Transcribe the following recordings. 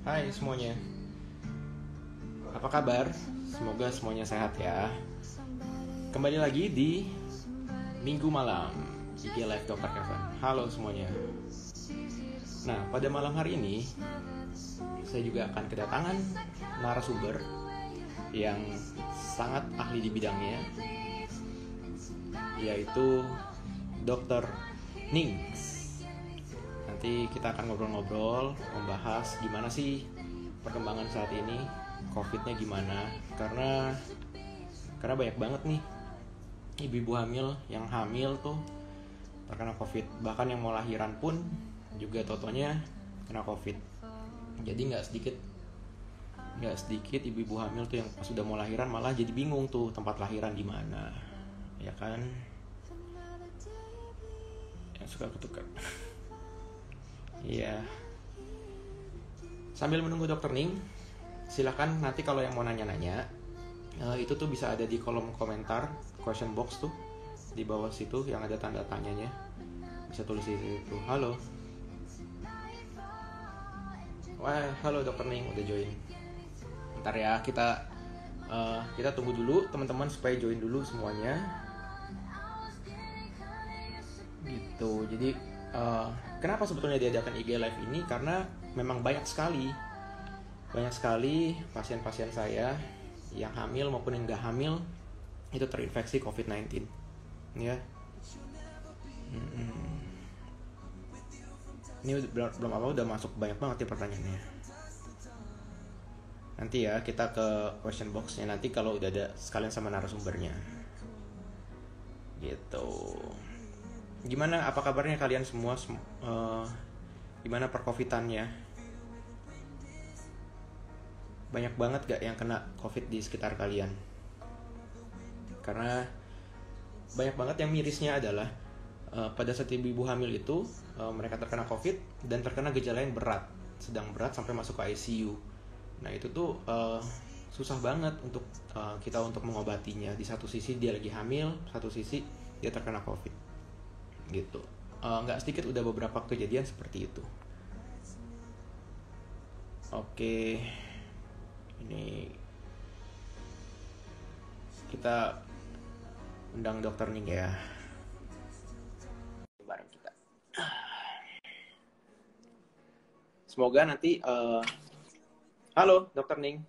Hai semuanya, apa kabar? Semoga semuanya sehat ya. Kembali lagi di Minggu Malam IG Live Dr. Kevin. Halo semuanya. Nah, pada malam hari ini saya juga akan kedatangan narasumber yang sangat ahli di bidangnya, yaitu Dr. Nings. Nanti kita akan ngobrol-ngobrol, membahas gimana sih perkembangan saat ini, COVID-nya gimana. Karena banyak banget nih ibu-ibu hamil yang hamil tuh terkena COVID. Bahkan yang mau lahiran pun juga totonya kena COVID. Jadi nggak sedikit ibu-ibu hamil tuh yang pas sudah mau lahiran malah jadi bingung tuh tempat lahiran di mana, ya kan? Yang suka ketukar. Iya. Sambil menunggu Dokter Ning, silakan nanti kalau yang mau nanya-nanya, itu tuh bisa ada di kolom komentar, question box tuh di bawah situ yang ada tanda tanyanya. Bisa tulis di situ. Halo. Wah, halo Dokter Ning udah join. Bentar ya, kita tunggu dulu teman-teman supaya join dulu semuanya. Gitu. Jadi kenapa sebetulnya diadakan IG Live ini? Karena memang banyak sekali pasien-pasien saya yang hamil maupun yang nggak hamil itu terinfeksi COVID-19, ya. Ini belum apa udah masuk banyak banget ya pertanyaannya. Nanti ya kita ke question box-nya nanti kalau udah ada sekalian sama narasumbernya. Gitu. Gimana, apa kabarnya kalian semua? Gimana percovidannya? Banyak banget gak yang kena COVID di sekitar kalian? Karena banyak banget yang mirisnya adalah pada saat ibu hamil itu mereka terkena COVID dan terkena gejala yang berat, sedang berat sampai masuk ke ICU. Nah itu tuh susah banget untuk kita untuk mengobatinya. Di satu sisi dia lagi hamil, satu sisi dia terkena COVID. Gitu. Nggak sedikit udah beberapa kejadian seperti itu. Oke, ini kita undang Dokter Ning ya bareng kita. Semoga nanti halo Dokter Ning.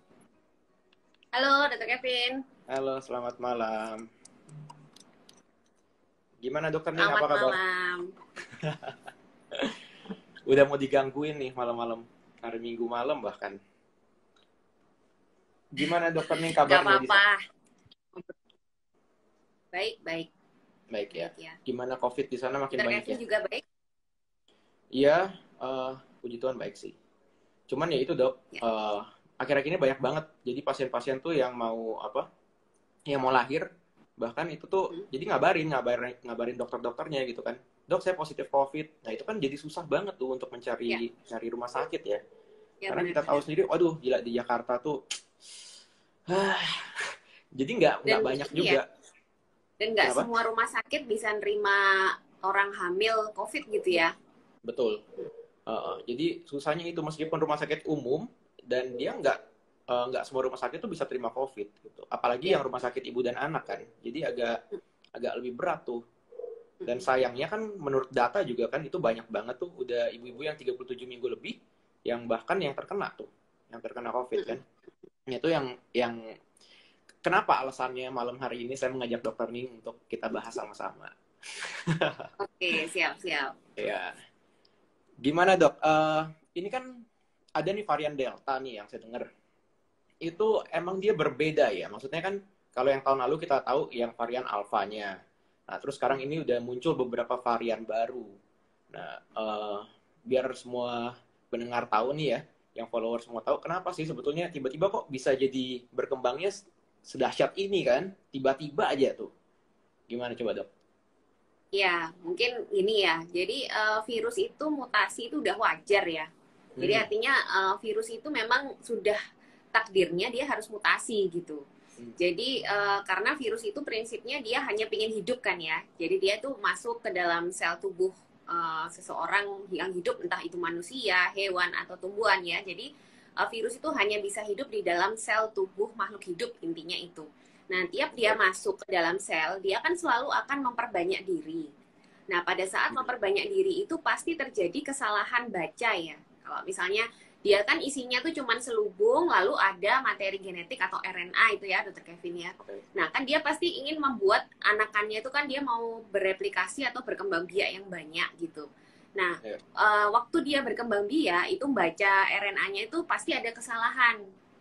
Halo Dr. Kevin. Halo, selamat malam. Gimana Dokter Ning, Selamat apa kabar? malam. Udah mau digangguin nih malam-malam, hari Minggu malam bahkan. Gimana Dokter Ning kabarnya? Gak apa-apa. Baik. Baik ya. Gimana COVID di sana makin Dr. banyak Kevin ya? juga baik? Iya, puji Tuhan baik sih. Cuman ya itu dok, akhir-akhir ini banyak banget. Jadi pasien-pasien tuh yang mau yang mau lahir, bahkan itu tuh jadi ngabarin dokter-dokternya gitu kan. Dok, saya positif COVID. Nah itu kan jadi susah banget tuh untuk cari rumah sakit ya. Karena kita tahu sendiri, waduh gila di Jakarta tuh, jadi nggak banyak juga. Dan nggak semua rumah sakit bisa nerima orang hamil COVID gitu ya. Betul. Jadi susahnya itu, meskipun rumah sakit umum dan dia nggak semua rumah sakit tuh bisa terima COVID gitu. Apalagi yang rumah sakit ibu dan anak kan. Jadi agak lebih berat tuh. Dan sayangnya kan menurut data juga kan itu banyak banget tuh udah ibu-ibu yang 37 minggu lebih yang bahkan yang terkena COVID kan. Itu yang kenapa alasannya malam hari ini saya mengajak Dokter Ning untuk kita bahas sama-sama. Oke, siap. Ya. Gimana dok? Ini kan ada nih varian Delta nih yang saya dengar. Itu emang dia berbeda ya? Maksudnya kan kalau yang tahun lalu kita tahu yang varian alfanya. Nah terus sekarang ini udah muncul beberapa varian baru. Nah biar semua pendengar tahu nih ya, yang follower semua tahu kenapa sih sebetulnya tiba-tiba kok bisa jadi berkembangnya sedahsyat ini kan? Tiba-tiba aja tuh. Gimana coba dok? Ya, mungkin ini ya. Jadi virus itu mutasi itu udah wajar ya. Jadi artinya virus itu memang sudah takdirnya dia harus mutasi gitu. Jadi karena virus itu prinsipnya dia hanya pengen hidup kan ya. Jadi dia tuh masuk ke dalam sel tubuh seseorang yang hidup, entah itu manusia, hewan atau tumbuhan ya. Jadi virus itu hanya bisa hidup di dalam sel tubuh makhluk hidup, intinya itu. Nah, tiap dia masuk ke dalam sel, dia kan selalu akan memperbanyak diri. Nah, pada saat memperbanyak diri itu pasti terjadi kesalahan baca ya. Kalau misalnya dia kan isinya tuh cuman selubung, lalu ada materi genetik atau RNA itu ya, Dokter Kevin ya. Nah, kan dia pasti ingin membuat anakannya itu kan dia mau bereplikasi atau berkembang biak yang banyak gitu. Nah, waktu dia berkembang biak itu baca RNA-nya itu pasti ada kesalahan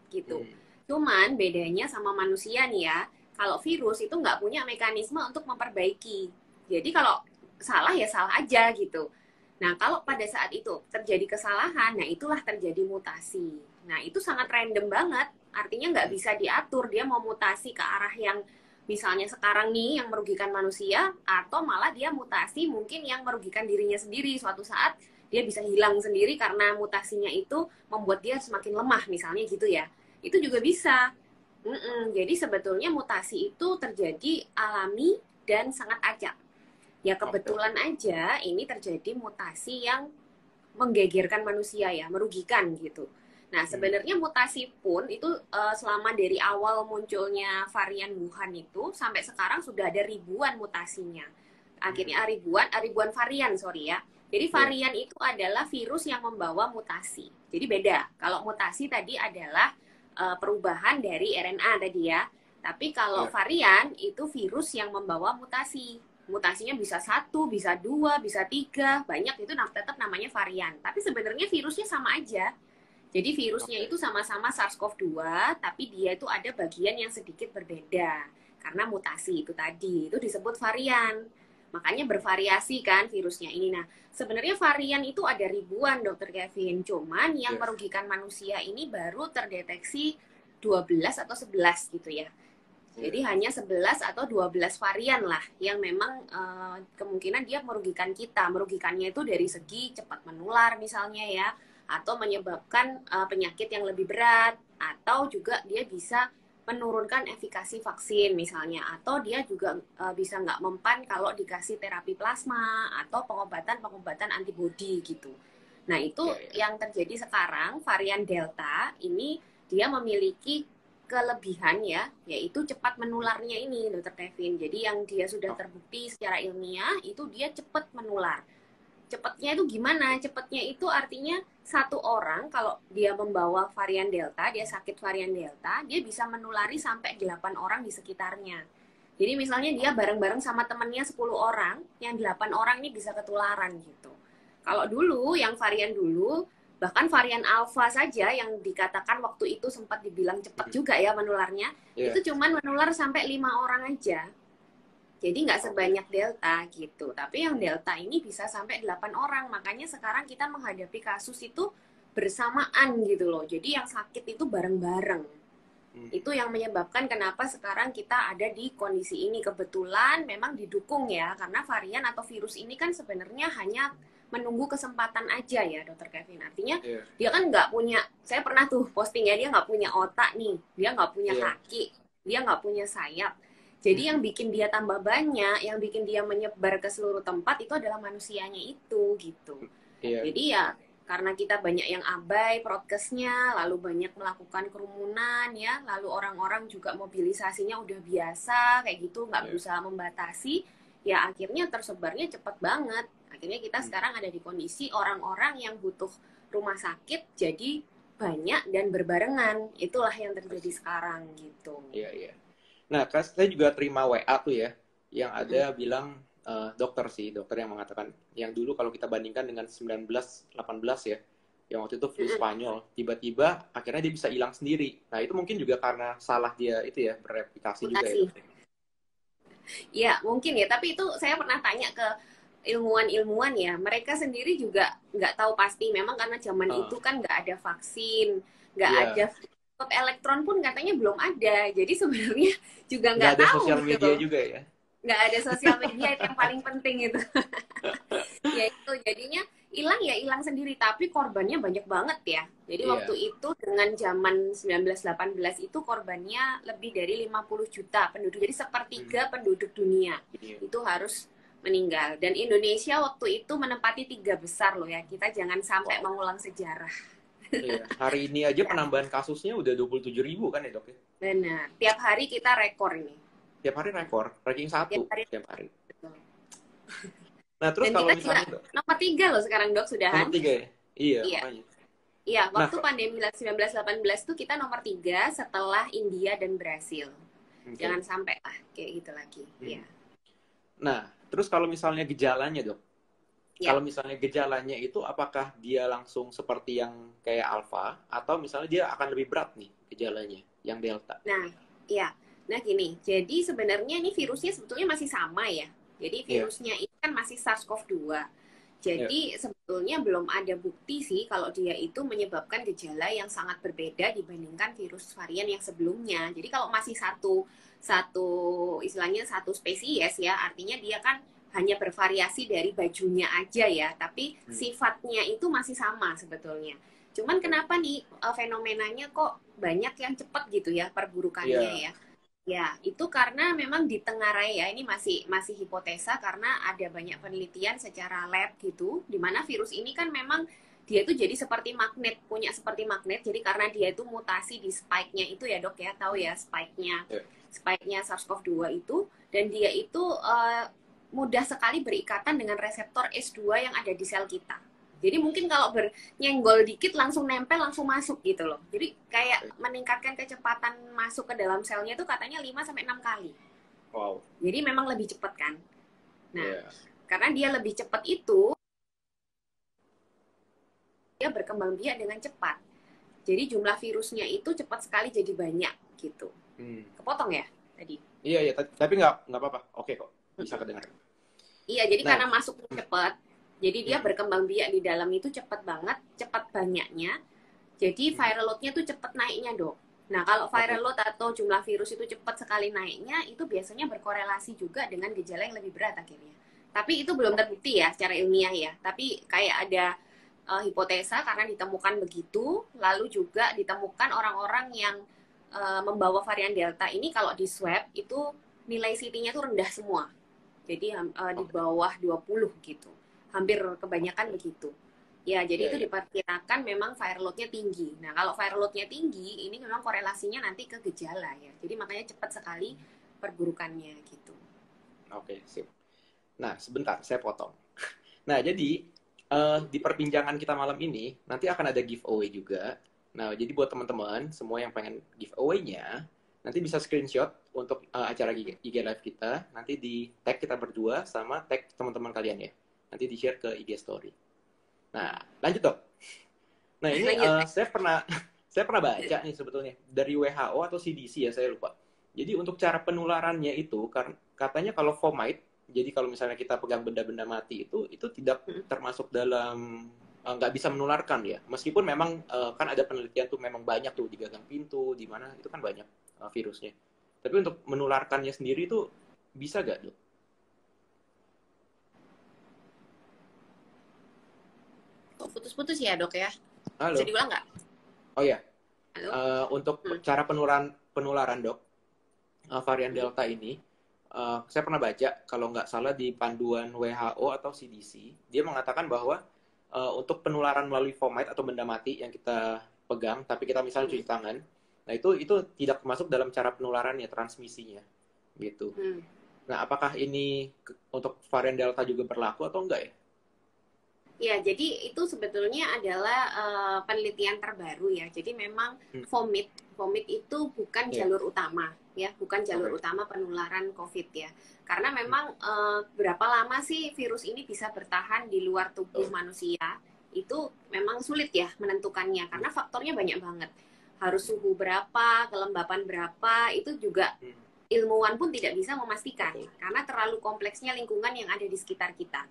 gitu. Cuman bedanya sama manusia nih ya, kalau virus itu nggak punya mekanisme untuk memperbaiki. Jadi kalau salah ya salah aja gitu. Nah, kalau pada saat itu terjadi kesalahan, nah itulah terjadi mutasi. Nah, itu sangat random banget. Artinya nggak bisa diatur. Dia mau mutasi ke arah yang misalnya sekarang nih yang merugikan manusia, atau malah dia mutasi mungkin yang merugikan dirinya sendiri. Suatu saat dia bisa hilang sendiri karena mutasinya itu membuat dia semakin lemah, misalnya gitu ya. Itu juga bisa. Jadi sebetulnya mutasi itu terjadi alami dan sangat acak. Ya kebetulan aja ini terjadi mutasi yang menggegerkan manusia ya, merugikan gitu. Nah sebenarnya mutasi pun itu selama dari awal munculnya varian Wuhan itu sampai sekarang sudah ada ribuan mutasinya. Akhirnya ribuan varian, sorry ya. Jadi varian itu adalah virus yang membawa mutasi. Jadi beda. Kalau mutasi tadi adalah perubahan dari RNA tadi ya. Tapi kalau varian itu virus yang membawa mutasi. Mutasinya bisa 1, bisa 2, bisa 3, banyak itu tetap namanya varian. Tapi sebenarnya virusnya sama aja. Jadi virusnya itu sama-sama SARS-CoV-2, tapi dia itu ada bagian yang sedikit berbeda. Karena mutasi itu tadi, itu disebut varian. Makanya bervariasi kan virusnya ini. Nah, sebenarnya varian itu ada ribuan, Dokter Kevin. Cuman yang merugikan manusia ini baru terdeteksi 12 atau 11 gitu ya. Jadi hanya 11 atau 12 varian lah yang memang kemungkinan dia merugikan kita. Merugikannya itu dari segi cepat menular misalnya ya, atau menyebabkan penyakit yang lebih berat, atau juga dia bisa menurunkan efikasi vaksin misalnya, atau dia juga bisa nggak mempan kalau dikasih terapi plasma atau pengobatan antibodi gitu. Nah itu yang terjadi sekarang, varian Delta ini dia memiliki kelebihan ya, yaitu cepat menularnya ini, Dokter Kevin. Jadi yang dia sudah terbukti secara ilmiah itu dia cepat menular. Cepatnya itu gimana? Cepatnya itu artinya satu orang kalau dia membawa varian Delta, dia sakit varian Delta, dia bisa menulari sampai 8 orang di sekitarnya. Jadi misalnya dia bareng-bareng sama temannya 10 orang, yang 8 orang ini bisa ketularan gitu. Kalau dulu, yang varian dulu, bahkan varian alfa saja yang dikatakan waktu itu sempat dibilang cepat juga ya menularnya, itu cuman menular sampai 5 orang aja. Jadi nggak sebanyak delta gitu. Tapi yang delta ini bisa sampai 8 orang. Makanya sekarang kita menghadapi kasus itu bersamaan gitu loh. Jadi yang sakit itu bareng-bareng. Itu yang menyebabkan kenapa sekarang kita ada di kondisi ini. Kebetulan memang didukung ya, karena varian atau virus ini kan sebenarnya hanya menunggu kesempatan aja ya, Dokter Kevin. Artinya dia kan nggak punya, saya pernah tuh posting ya, dia nggak punya otak nih, dia nggak punya kaki, dia nggak punya sayap. Jadi yang bikin dia tambah banyak, yang bikin dia menyebar ke seluruh tempat itu adalah manusianya itu gitu. Jadi ya karena kita banyak yang abai prokesnya, lalu banyak melakukan kerumunan ya, lalu orang-orang juga mobilisasinya udah biasa kayak gitu, nggak berusaha membatasi, ya akhirnya tersebarnya cepat banget. Akhirnya kita sekarang ada di kondisi orang-orang yang butuh rumah sakit jadi banyak dan berbarengan. Itulah yang terjadi sekarang gitu. Iya. Nah, saya juga terima WA tuh ya, yang ada bilang dokter yang mengatakan yang dulu kalau kita bandingkan dengan 1918 ya, yang waktu itu flu Spanyol, tiba-tiba akhirnya dia bisa hilang sendiri. Nah, itu mungkin juga karena salah dia itu ya, bereplikasi juga ya. Ya, mungkin ya, tapi itu saya pernah tanya ke ilmuwan-ilmuwan ya, mereka sendiri juga nggak tahu pasti. Memang karena zaman itu kan nggak ada vaksin, nggak ada elektron pun katanya belum ada. Jadi sebenarnya juga nggak tahu. Nggak ada sosial media juga ya? Nggak ada sosial media, itu yang paling penting itu. Ya itu jadinya hilang sendiri, tapi korbannya banyak banget ya. Jadi waktu itu dengan zaman 1918 itu korbannya lebih dari 50 juta penduduk. Jadi sepertiga penduduk dunia itu harus meninggal. Dan Indonesia waktu itu menempati 3 besar loh ya. Kita jangan sampai mengulang sejarah. Iya, hari ini aja Ya, penambahan kasusnya udah 27.000 kan ya dok ya? benar. Tiap hari kita rekor ini. Tiap hari rekor, ranking Tiap satu hari. tiap hari. Betul. Nah terus Dan kalau kita juga misalnya dok, nomor 3 loh sekarang dok, nomor sudahan. 3 ya? Iya, Iya. makanya. Iya, Nah, waktu pandemi 19-18 tuh kita nomor 3 setelah India dan Brasil. Jangan oke. sampai lah kayak gitu lagi. Hmm. Iya. Nah, terus kalau misalnya gejalanya dok, Ya. kalau misalnya gejalanya itu apakah dia langsung seperti yang kayak alfa atau misalnya dia akan lebih berat nih gejalanya yang delta? Nah, iya. Nah, gini. Jadi sebenarnya ini virusnya sebetulnya masih sama ya. Jadi Iya, virusnya ini kan masih SARS-CoV-2. iya. Jadi sebetulnya belum ada bukti sih kalau dia itu menyebabkan gejala yang sangat berbeda dibandingkan virus varian yang sebelumnya. Jadi kalau masih satu satu istilahnya satu spesies ya, artinya dia kan hanya bervariasi dari bajunya aja ya, tapi Hmm, sifatnya itu masih sama sebetulnya. Cuman oke. kenapa nih fenomenanya kok banyak yang cepat gitu ya Iya, perburukannya ya? Ya, itu karena memang ditengarai ya, ini masih masih hipotesa karena ada banyak penelitian secara lab gitu, di mana virus ini kan memang dia itu jadi seperti magnet, punya seperti magnet. Jadi karena dia itu mutasi di spike-nya itu ya dok ya, tahu ya spike-nya iya. spike-nya SARS-CoV-2 itu, dan dia itu mudah sekali berikatan dengan reseptor S2 yang ada di sel kita. Jadi mungkin kalau nyenggol dikit langsung nempel, langsung masuk gitu loh. Jadi kayak Oke. meningkatkan kecepatan masuk ke dalam selnya itu katanya 5 sampai 6 kali. Wow. Jadi memang lebih cepat kan. Nah, Iya. karena dia lebih cepat itu, dia berkembang biak dengan cepat. Jadi jumlah virusnya itu cepat sekali jadi banyak gitu. Hmm. Kepotong ya tadi? Iya, iya, tapi nggak apa-apa. Oke kok, bisa kedengar. Iya, jadi Nah, karena masuknya cepat, jadi dia hmm, berkembang biak di dalam itu cepat banget, cepat banyaknya. Jadi hmm, viral load-nya tuh cepat naiknya, Dok. Nah, kalau viral oke. load atau jumlah virus itu cepat sekali naiknya, itu biasanya berkorelasi juga dengan gejala yang lebih berat akhirnya. Tapi itu belum terbukti ya secara ilmiah ya. Tapi kayak ada hipotesa karena ditemukan begitu, lalu juga ditemukan orang-orang yang membawa varian Delta ini kalau di swab itu nilai CT-nya tuh rendah semua. Jadi di Oke, bawah 20 gitu. Hampir kebanyakan oke. begitu. Ya, jadi Iya, itu iya. diperkirakan memang viral load-nya tinggi. Nah, kalau viral load-nya tinggi, ini memang korelasinya nanti ke gejala ya. Jadi makanya cepat sekali perburukannya gitu. Oke, sip. Nah, sebentar, saya potong. Nah, jadi di perbincangan kita malam ini nanti akan ada giveaway juga. Nah, jadi buat teman-teman semua yang pengen giveaway-nya, nanti bisa screenshot untuk acara IG Live kita. Nanti di tag kita berdua sama tag teman-teman kalian ya. Nanti di-share ke IG Story. Nah, lanjut dok. Nah, ini Lanjut. saya pernah baca nih sebetulnya dari WHO atau CDC ya, saya lupa. Jadi untuk cara penularannya itu katanya kalau fomite, jadi kalau misalnya kita pegang benda-benda mati itu tidak termasuk dalam nggak bisa menularkan ya. Meskipun memang kan ada penelitian tuh memang banyak tuh di gagang pintu, di mana itu kan banyak virusnya. Tapi untuk menularkannya sendiri itu bisa gak dok? Kok putus-putus ya, Dok ya? Bisa Halo. diulang nggak? Oh ya, Halo? untuk Hmm. cara penularan dok, varian Hmm. Delta ini, saya pernah baca kalau nggak salah di panduan WHO atau CDC, dia mengatakan bahwa untuk penularan melalui fomite atau benda mati yang kita pegang, tapi kita misalnya Hmm. cuci tangan, nah itu tidak masuk dalam cara penularannya, transmisinya, gitu. Hmm. Nah, apakah ini untuk varian Delta juga berlaku atau enggak ya? Ya, jadi itu sebetulnya adalah penelitian terbaru ya. Jadi memang Hmm, vomit itu bukan iya, jalur utama ya, bukan jalur oke. utama penularan COVID ya. Karena Hmm, memang berapa lama sih virus ini bisa bertahan di luar tubuh betul. manusia? Itu memang sulit ya menentukannya Hmm, karena faktornya banyak banget. Harus suhu berapa, kelembapan berapa, itu juga hmm, ilmuwan pun tidak bisa memastikan betul. karena terlalu kompleksnya lingkungan yang ada di sekitar kita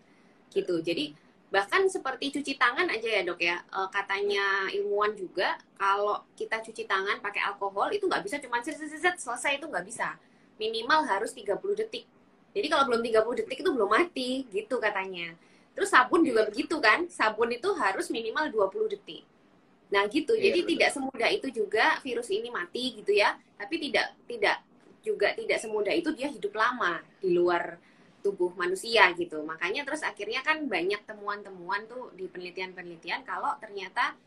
Ya. gitu. Jadi bahkan seperti cuci tangan aja ya dok ya, Hmm, katanya ilmuwan juga kalau kita cuci tangan pakai alkohol itu nggak bisa cuma selesai, itu nggak bisa, minimal harus 30 detik. Jadi kalau belum 30 detik itu belum mati gitu katanya. Terus sabun juga iya, begitu kan, sabun itu harus minimal 20 detik. Nah gitu, iya jadi benar. tidak semudah itu juga virus ini mati gitu ya, tapi tidak tidak juga tidak semudah itu dia hidup lama di luar tubuh manusia gitu. Makanya terus akhirnya kan banyak temuan-temuan tuh di penelitian-penelitian kalau ternyata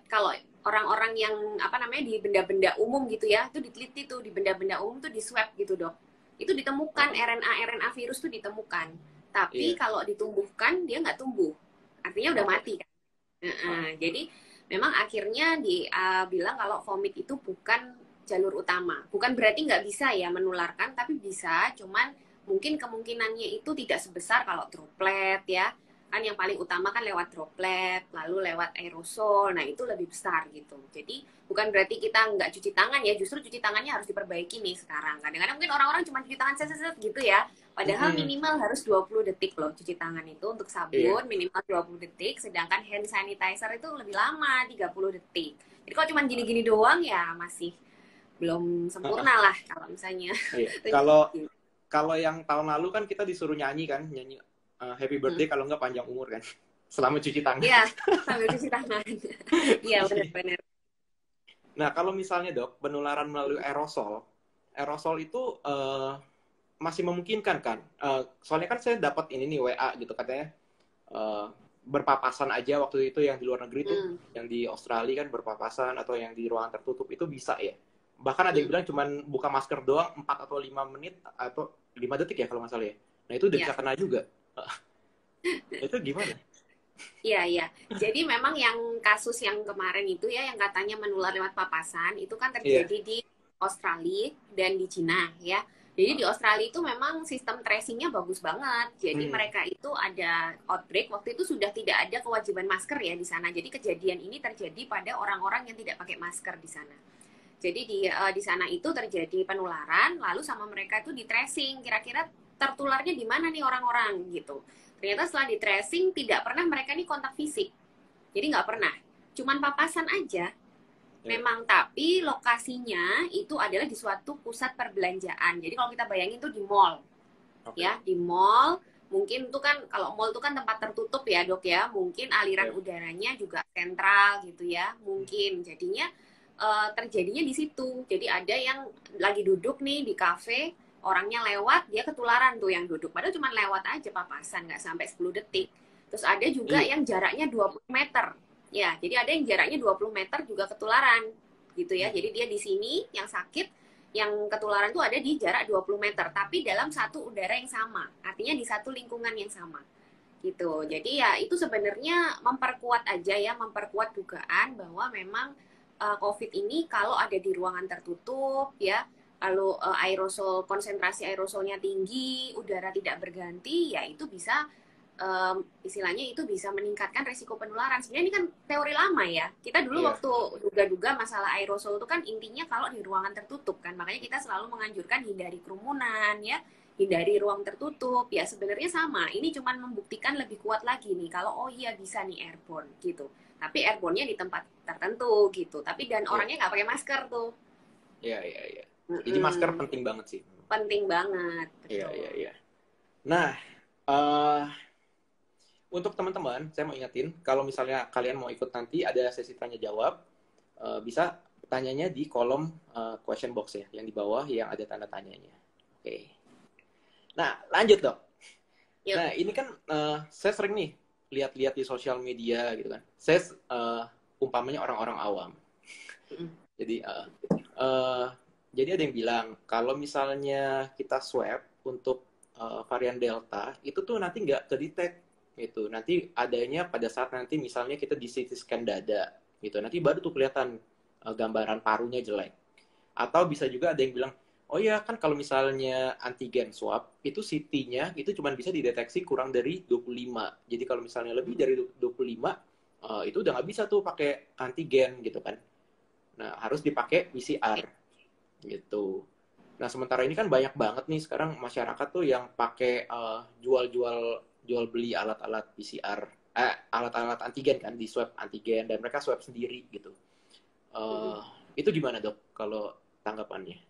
kalau orang-orang yang apa namanya di benda-benda umum gitu ya, itu diteliti tuh di benda-benda umum tuh di swab gitu dok. Itu ditemukan RNA virus tuh ditemukan. Tapi Iya. kalau ditumbuhkan dia nggak tumbuh, artinya udah Oke. mati kan. Jadi memang akhirnya bilang kalau vomit itu bukan jalur utama. Bukan berarti nggak bisa ya menularkan, tapi bisa. Cuman mungkin kemungkinannya itu tidak sebesar kalau droplet ya. Kan yang paling utama kan lewat droplet, lalu lewat aerosol. Nah itu lebih besar gitu. Jadi bukan berarti kita nggak cuci tangan ya. Justru cuci tangannya harus diperbaiki nih sekarang. Kadang-kadang mungkin orang-orang cuma cuci tangan set gitu ya. Padahal Mm-mm. minimal harus 20 detik loh cuci tangan itu untuk Iya. sabun minimal 20 detik, sedangkan hand sanitizer itu lebih lama 30 detik. Jadi kalau cuma gini-gini doang ya masih belum Heeh. sempurna lah kalau misalnya. Iya. Kalau kalau yang tahun lalu kan kita disuruh nyanyi kan, nyanyi Happy Birthday kalau nggak panjang umur kan. Selama cuci tangan. Iya, sambil cuci tangan. Iya benar-benar. Nah, kalau misalnya dok, penularan melalui aerosol, aerosol itu masih memungkinkan kan? Soalnya kan saya dapat ini nih WA gitu katanya eh, berpapasan aja waktu itu yang di luar negeri tuh, Hmm. yang di Australia kan berpapasan atau yang di ruangan tertutup itu bisa ya. Bahkan ada yang Hmm. bilang cuman buka masker doang 4 atau 5 menit atau 5 detik ya kalau nggak salah ya. Nah, itu udah Iya. bisa kena juga. Itu gimana? Iya, iya. Jadi memang yang kasus yang kemarin itu ya, yang katanya menular lewat papasan, itu kan Iya. terjadi di Australia dan di Cina ya. Jadi di Australia itu memang sistem tracingnya bagus banget. Jadi Hmm. mereka itu ada outbreak, waktu itu sudah tidak ada kewajiban masker ya di sana. Jadi kejadian ini terjadi pada orang-orang yang tidak pakai masker di sana. Jadi di sana itu terjadi penularan, lalu sama mereka itu di tracing, kira-kira tertularnya di mana nih orang-orang gitu. Ternyata setelah di tracing tidak pernah mereka ini kontak fisik, jadi nggak pernah, cuman papasan aja. Iya. Memang tapi lokasinya itu adalah di suatu pusat perbelanjaan. Jadi kalau kita bayangin tuh di mall, Oke. ya di mall. Mungkin itu kan kalau mall itu kan tempat tertutup ya dok ya. Mungkin aliran Iya. udaranya juga sentral gitu ya. Mungkin jadinya terjadinya di situ. Jadi ada yang lagi duduk nih di kafe, orangnya lewat, dia ketularan tuh yang duduk. Padahal cuma lewat aja papasan, nggak sampai 10 detik. Terus ada juga Iya. yang jaraknya 20 meter. Ya, jadi ada yang jaraknya 20 meter juga ketularan gitu ya. Jadi dia di sini yang sakit, yang ketularan tuh ada di jarak 20 meter, tapi dalam satu udara yang sama. Artinya di satu lingkungan yang sama gitu. Jadi ya itu sebenarnya memperkuat aja ya, memperkuat dugaan bahwa memang COVID ini kalau ada di ruangan tertutup ya, lalu aerosol konsentrasi aerosolnya tinggi, udara tidak berganti, ya itu bisa istilahnya itu bisa meningkatkan resiko penularan. Sebenarnya ini kan teori lama ya. Kita dulu Iya. waktu duga-duga masalah aerosol itu kan intinya kalau di ruangan tertutup kan, makanya kita selalu menganjurkan hindari kerumunan ya, hindari ruang tertutup. Ya sebenarnya sama. Ini cuma membuktikan lebih kuat lagi nih kalau oh iya bisa nih airborne gitu. Tapi airborne-nya di tempat tertentu gitu. Tapi dan Iya. orangnya nggak pakai masker tuh. Iya. Iya. Iya. Jadi masker Mm-mm. penting banget sih. Penting banget, Iya. Iya. betul. Iya. Nah, eh untuk teman-teman, saya mau ingetin, kalau misalnya kalian mau ikut nanti ada sesi tanya jawab, bisa tanyanya di kolom question box ya, yang di bawah yang ada tanda tanyanya. Oke. Nah, lanjut dok. Yuk. Nah, ini kan saya sering nih lihat-lihat di sosial media gitu kan. Saya umpamanya orang-orang awam. Mm-mm. Jadi eh, jadi ada yang bilang kalau misalnya kita swab untuk varian Delta itu tuh nanti nggak kedetek gitu. Nanti adanya pada saat nanti misalnya kita di CT scan dada gitu. Nanti baru tuh kelihatan gambaran parunya jelek. Atau bisa juga ada yang bilang, oh ya kan kalau misalnya antigen swab itu CT-nya itu cuma bisa dideteksi kurang dari 25. Jadi kalau misalnya lebih dari 25 itu udah nggak bisa tuh pakai antigen gitu kan. Nah, harus dipakai PCR gitu. Nah, sementara ini kan banyak banget nih sekarang masyarakat tuh yang pakai jual-jual jual beli alat-alat PCR, alat-alat antigen kan, di swab antigen dan mereka swab sendiri gitu. Mm-mm. Eh, itu gimana dok kalau tanggapannya?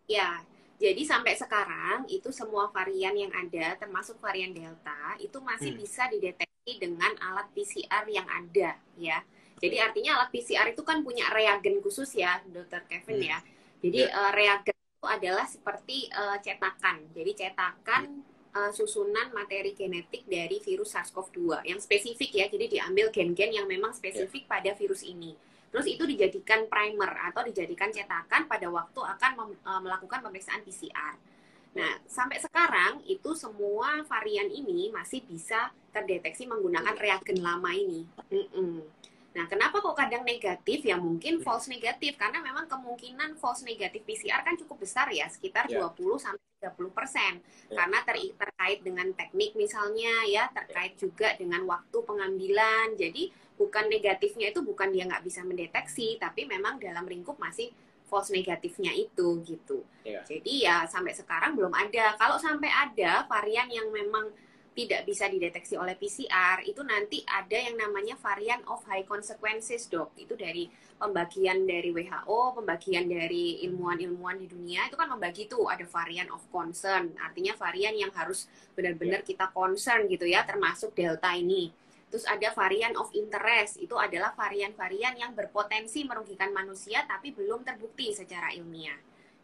Ya, jadi sampai sekarang itu semua varian yang ada, termasuk varian Delta, itu masih Hmm, bisa dideteksi dengan alat PCR yang ada, ya. Jadi oke. artinya alat PCR itu kan punya reagen khusus ya, Dokter Kevin Hmm, ya. Jadi ya. reagen itu adalah seperti cetakan. Jadi cetakan Hmm, susunan materi genetik dari virus SARS-CoV-2 yang spesifik ya, jadi diambil gen-gen yang memang spesifik pada virus ini. Terus itu dijadikan primer atau dijadikan cetakan pada waktu akan melakukan pemeriksaan PCR. Nah, sampai sekarang itu semua varian ini masih bisa terdeteksi menggunakan reagen lama ini. Nah, kenapa kok kadang negatif? Ya mungkin false negatif, karena memang kemungkinan false negatif PCR kan cukup besar ya, sekitar 20-30%. Karena terkait dengan teknik misalnya ya, terkait juga dengan waktu pengambilan. Jadi bukan negatifnya itu bukan dia nggak bisa mendeteksi, tapi memang dalam lingkup masih false negatifnya itu gitu. Jadi ya sampai sekarang belum ada. Kalau sampai ada varian yang memang tidak bisa dideteksi oleh PCR, itu nanti ada yang namanya varian of high consequences, Dok. Itu dari pembagian dari WHO, pembagian dari ilmuwan-ilmuwan di dunia, itu kan membagi tuh, ada varian of concern, artinya varian yang harus benar-benar kita concern gitu ya, termasuk Delta ini. Terus ada varian of interest, itu adalah varian-varian yang berpotensi merugikan manusia tapi belum terbukti secara ilmiah.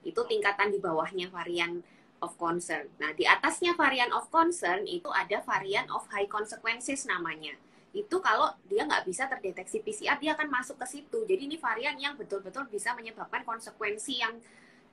Itu tingkatan di bawahnya varian of concern. Nah, di atasnya varian of concern itu ada varian of high consequences namanya. Itu kalau dia nggak bisa terdeteksi PCR, dia akan masuk ke situ. Jadi ini varian yang betul-betul bisa menyebabkan konsekuensi yang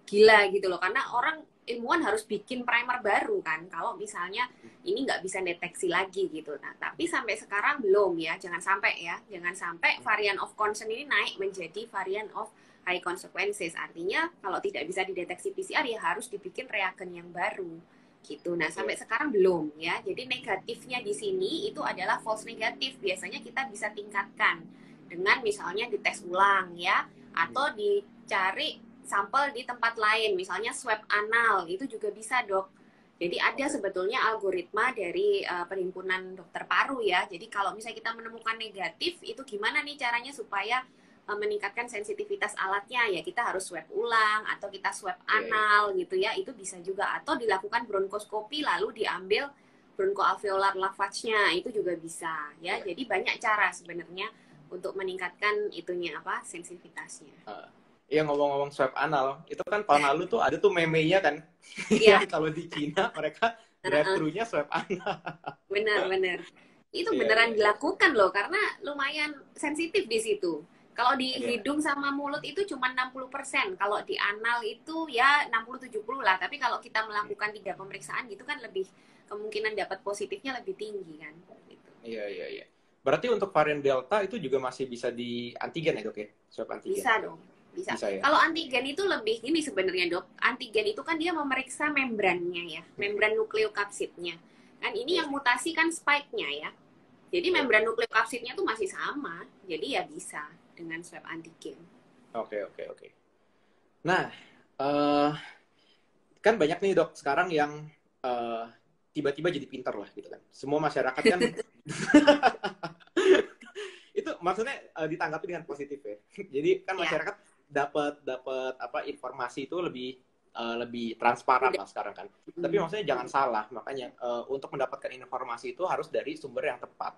gila gitu loh. Karena orang ilmuwan harus bikin primer baru kan. Kalau misalnya ini nggak bisa deteksi lagi gitu. Nah, tapi sampai sekarang belum ya. Jangan sampai ya. Jangan sampai varian of concern ini naik menjadi varian of high consequences. Artinya kalau tidak bisa dideteksi PCR ya harus dibikin reagen yang baru gitu. Nah, sampai sekarang belum ya. Jadi negatifnya di sini itu adalah false negatif. Biasanya kita bisa tingkatkan dengan misalnya dites ulang ya, atau dicari sampel di tempat lain, misalnya swab anal, itu juga bisa, Dok. Jadi ada sebetulnya algoritma dari Perhimpunan Dokter Paru ya. Jadi kalau misalnya kita menemukan negatif, itu gimana nih caranya supaya meningkatkan sensitivitas alatnya, ya kita harus swab ulang atau kita swab anal gitu ya, itu bisa juga, atau dilakukan bronkoskopi lalu diambil bronchoalveolar lavage-nya, itu juga bisa ya. Jadi banyak cara sebenarnya untuk meningkatkan itunya apa, sensitivitasnya. Iya, ngomong-ngomong swab anal, itu kan tahun lalu tuh ada tuh meme-nya kan, yang kalau di Cina mereka drive-thru-nya swab anal. Benar-benar. Itu beneran dilakukan loh, karena lumayan sensitif di situ. Kalau di hidung sama mulut itu cuma 60%. Kalau di anal itu ya 60-70 lah. Tapi kalau kita melakukan 3 pemeriksaan gitu kan lebih, kemungkinan dapat positifnya lebih tinggi kan. Gitu. Iya. Berarti untuk varian Delta itu juga masih bisa di antigen ya, Dok ya? Swab antigen. Bisa dong. Bisa ya? Kalau antigen itu lebih ini sebenarnya, Dok. Antigen itu kan dia memeriksa membrannya ya. Membran nukleokapsidnya. Kan ini yang mutasi kan spike-nya ya. Jadi membran nukleokapsidnya tuh masih sama. Jadi ya bisa dengan swab antigen. Oke. Nah, kan banyak nih, Dok sekarang yang tiba-tiba jadi pinter lah gitu kan. Semua masyarakat kan itu maksudnya ditanggapi dengan positif ya. Jadi kan masyarakat dapat apa, informasi itu lebih transparan lah sekarang kan. Tapi maksudnya jangan salah, makanya untuk mendapatkan informasi itu harus dari sumber yang tepat.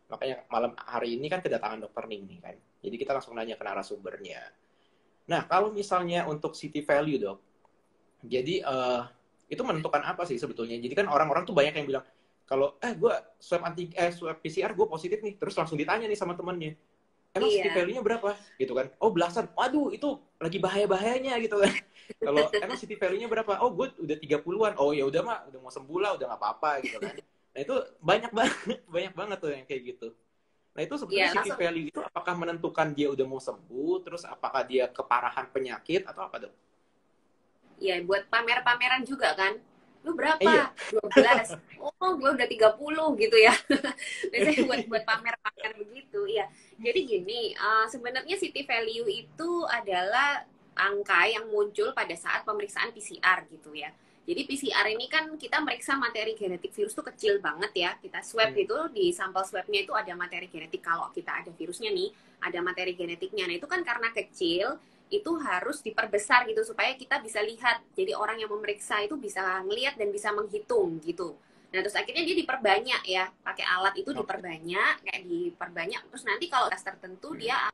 Makanya malam hari ini kan kedatangan Dokter Ning nih kan. Jadi kita langsung nanya ke narasumbernya. Nah, kalau misalnya untuk city value, Dok, jadi itu menentukan apa sih sebetulnya? Jadi kan orang-orang tuh banyak yang bilang, kalau gue swab PCR gue positif nih, terus langsung ditanya nih sama temennya, emang city value-nya berapa? Gitu kan. Oh, belasan. Waduh, itu lagi bahaya-bahayanya gitu kan. Kalau emang city value-nya berapa? Oh, gue udah 30-an. Oh, ya udah mah, udah mau sembuh lah, udah nggak apa-apa gitu kan. Nah, itu banyak banget tuh yang kayak gitu. Nah, itu sebenarnya city value itu apakah menentukan dia udah mau sembuh, terus apakah dia keparahan penyakit atau apa, Dok? Iya, buat pamer-pameran juga kan. Lu berapa? 12. Oh, gue udah 30 gitu ya. Biasanya buat pamer-pamer begitu. Iya. Jadi gini, sebenarnya city value itu adalah angka yang muncul pada saat pemeriksaan PCR gitu ya. Jadi PCR ini kan kita meriksa materi genetik virus tuh kecil banget ya. Kita swab itu, di sampel swabnya itu ada materi genetik. Kalau kita ada virusnya nih, ada materi genetiknya. Nah, itu kan karena kecil, itu harus diperbesar gitu supaya kita bisa lihat. Jadi orang yang memeriksa itu bisa ngelihat dan bisa menghitung gitu. Nah, terus akhirnya dia diperbanyak ya, pakai alat itu diperbanyak, kayak diperbanyak. Terus nanti kalau tes tertentu dia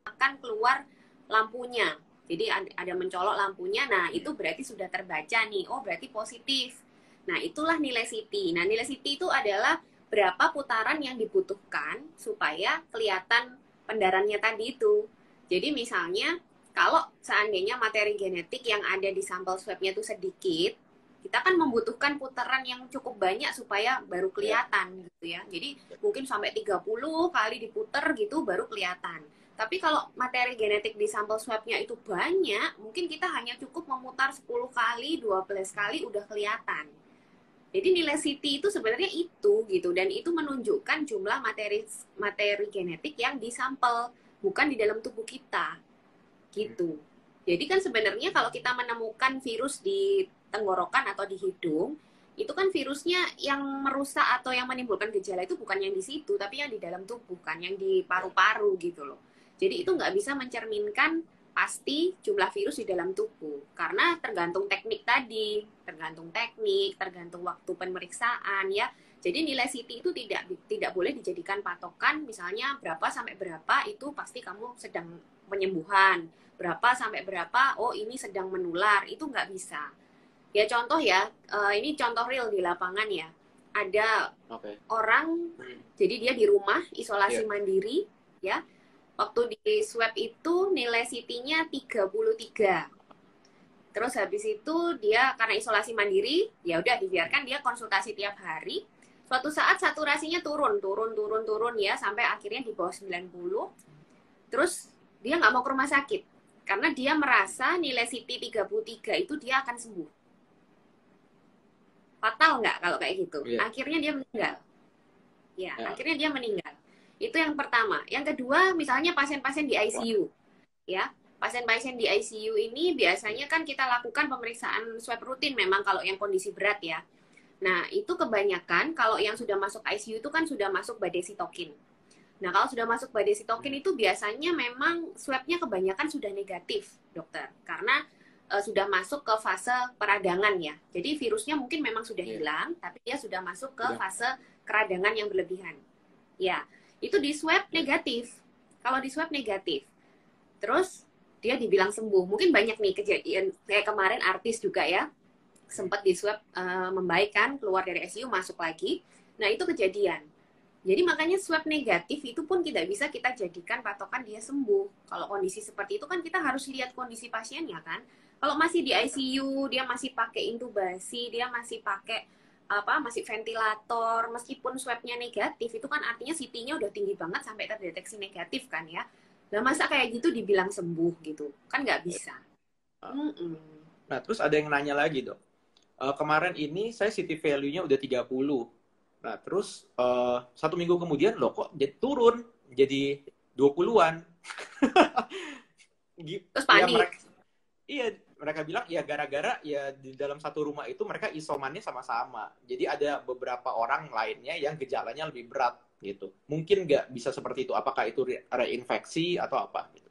akan keluar lampunya. Jadi ada mencolok lampunya. Nah, itu berarti sudah terbaca nih. Oh, berarti positif. Nah, itulah nilai CT. Nah, nilai CT itu adalah berapa putaran yang dibutuhkan supaya kelihatan pendarannya tadi itu. Jadi misalnya kalau seandainya materi genetik yang ada di sampel swabnya itu sedikit, kita kan membutuhkan putaran yang cukup banyak supaya baru kelihatan gitu ya. Jadi mungkin sampai 30 kali diputer gitu baru kelihatan. Tapi kalau materi genetik di sampel swabnya itu banyak, mungkin kita hanya cukup memutar 10 kali, 12 kali udah kelihatan. Jadi nilai CT itu sebenarnya itu gitu, dan itu menunjukkan jumlah materi genetik yang disampel, bukan di dalam tubuh kita gitu. Jadi kan sebenarnya kalau kita menemukan virus di tenggorokan atau di hidung, itu kan virusnya yang merusak atau yang menimbulkan gejala itu bukan yang di situ, tapi yang di dalam tubuh kan, yang di paru-paru gitu loh. Jadi itu nggak bisa mencerminkan pasti jumlah virus di dalam tubuh, karena tergantung teknik tadi, tergantung waktu pemeriksaan ya. Jadi nilai CT itu tidak boleh dijadikan patokan, misalnya berapa sampai berapa itu pasti kamu sedang penyembuhan, berapa sampai berapa oh ini sedang menular, itu nggak bisa. Ya contoh ya, ini contoh real di lapangan ya. Ada orang, jadi dia di rumah isolasi mandiri ya. Waktu di swab itu nilai CT-nya 33. Terus habis itu dia karena isolasi mandiri, ya udah dibiarkan dia konsultasi tiap hari. Suatu saat saturasinya turun ya sampai akhirnya di bawah 90. Terus dia nggak mau ke rumah sakit karena dia merasa nilai CT 33 itu dia akan sembuh. Fatal nggak kalau kayak gitu? Akhirnya dia meninggal. Akhirnya dia meninggal. Itu yang pertama. Yang kedua, misalnya pasien-pasien di ICU. Ya, pasien-pasien di ICU ini biasanya kan kita lakukan pemeriksaan swab rutin memang kalau yang kondisi berat ya. Nah, itu kebanyakan kalau yang sudah masuk ICU itu kan sudah masuk badai sitokin. Nah, kalau sudah masuk badai sitokin itu biasanya memang swabnya kebanyakan sudah negatif, dokter. Karena sudah masuk ke fase peradangan ya. Jadi virusnya mungkin memang sudah hilang, tapi dia sudah masuk ke fase keradangan yang berlebihan. Ya, itu di swab negatif. Kalau di swab negatif, terus dia dibilang sembuh. Mungkin banyak nih kejadian kayak kemarin artis juga ya, sempat di swab membaik kan, keluar dari ICU masuk lagi. Nah itu kejadian. Jadi makanya swab negatif itu pun tidak bisa kita jadikan patokan dia sembuh. Kalau kondisi seperti itu kan kita harus lihat kondisi pasiennya kan. Kalau masih di ICU, dia masih pakai intubasi, dia masih pakai masih ventilator, meskipun swabnya negatif, itu kan artinya CT-nya udah tinggi banget sampai terdeteksi negatif kan ya. Nah masa kayak gitu dibilang sembuh gitu, kan nggak bisa. Nah terus ada yang nanya lagi dok, kemarin ini saya CT value-nya udah 30. Nah terus 1 minggu kemudian loh kok jadi turun jadi 20-an. Terus panik. Ya, mereka bilang ya gara-gara ya di dalam satu rumah itu mereka isomannya sama-sama. Jadi ada beberapa orang lainnya yang gejalanya lebih berat gitu. Mungkin nggak bisa seperti itu. Apakah itu reinfeksi atau apa? Gitu.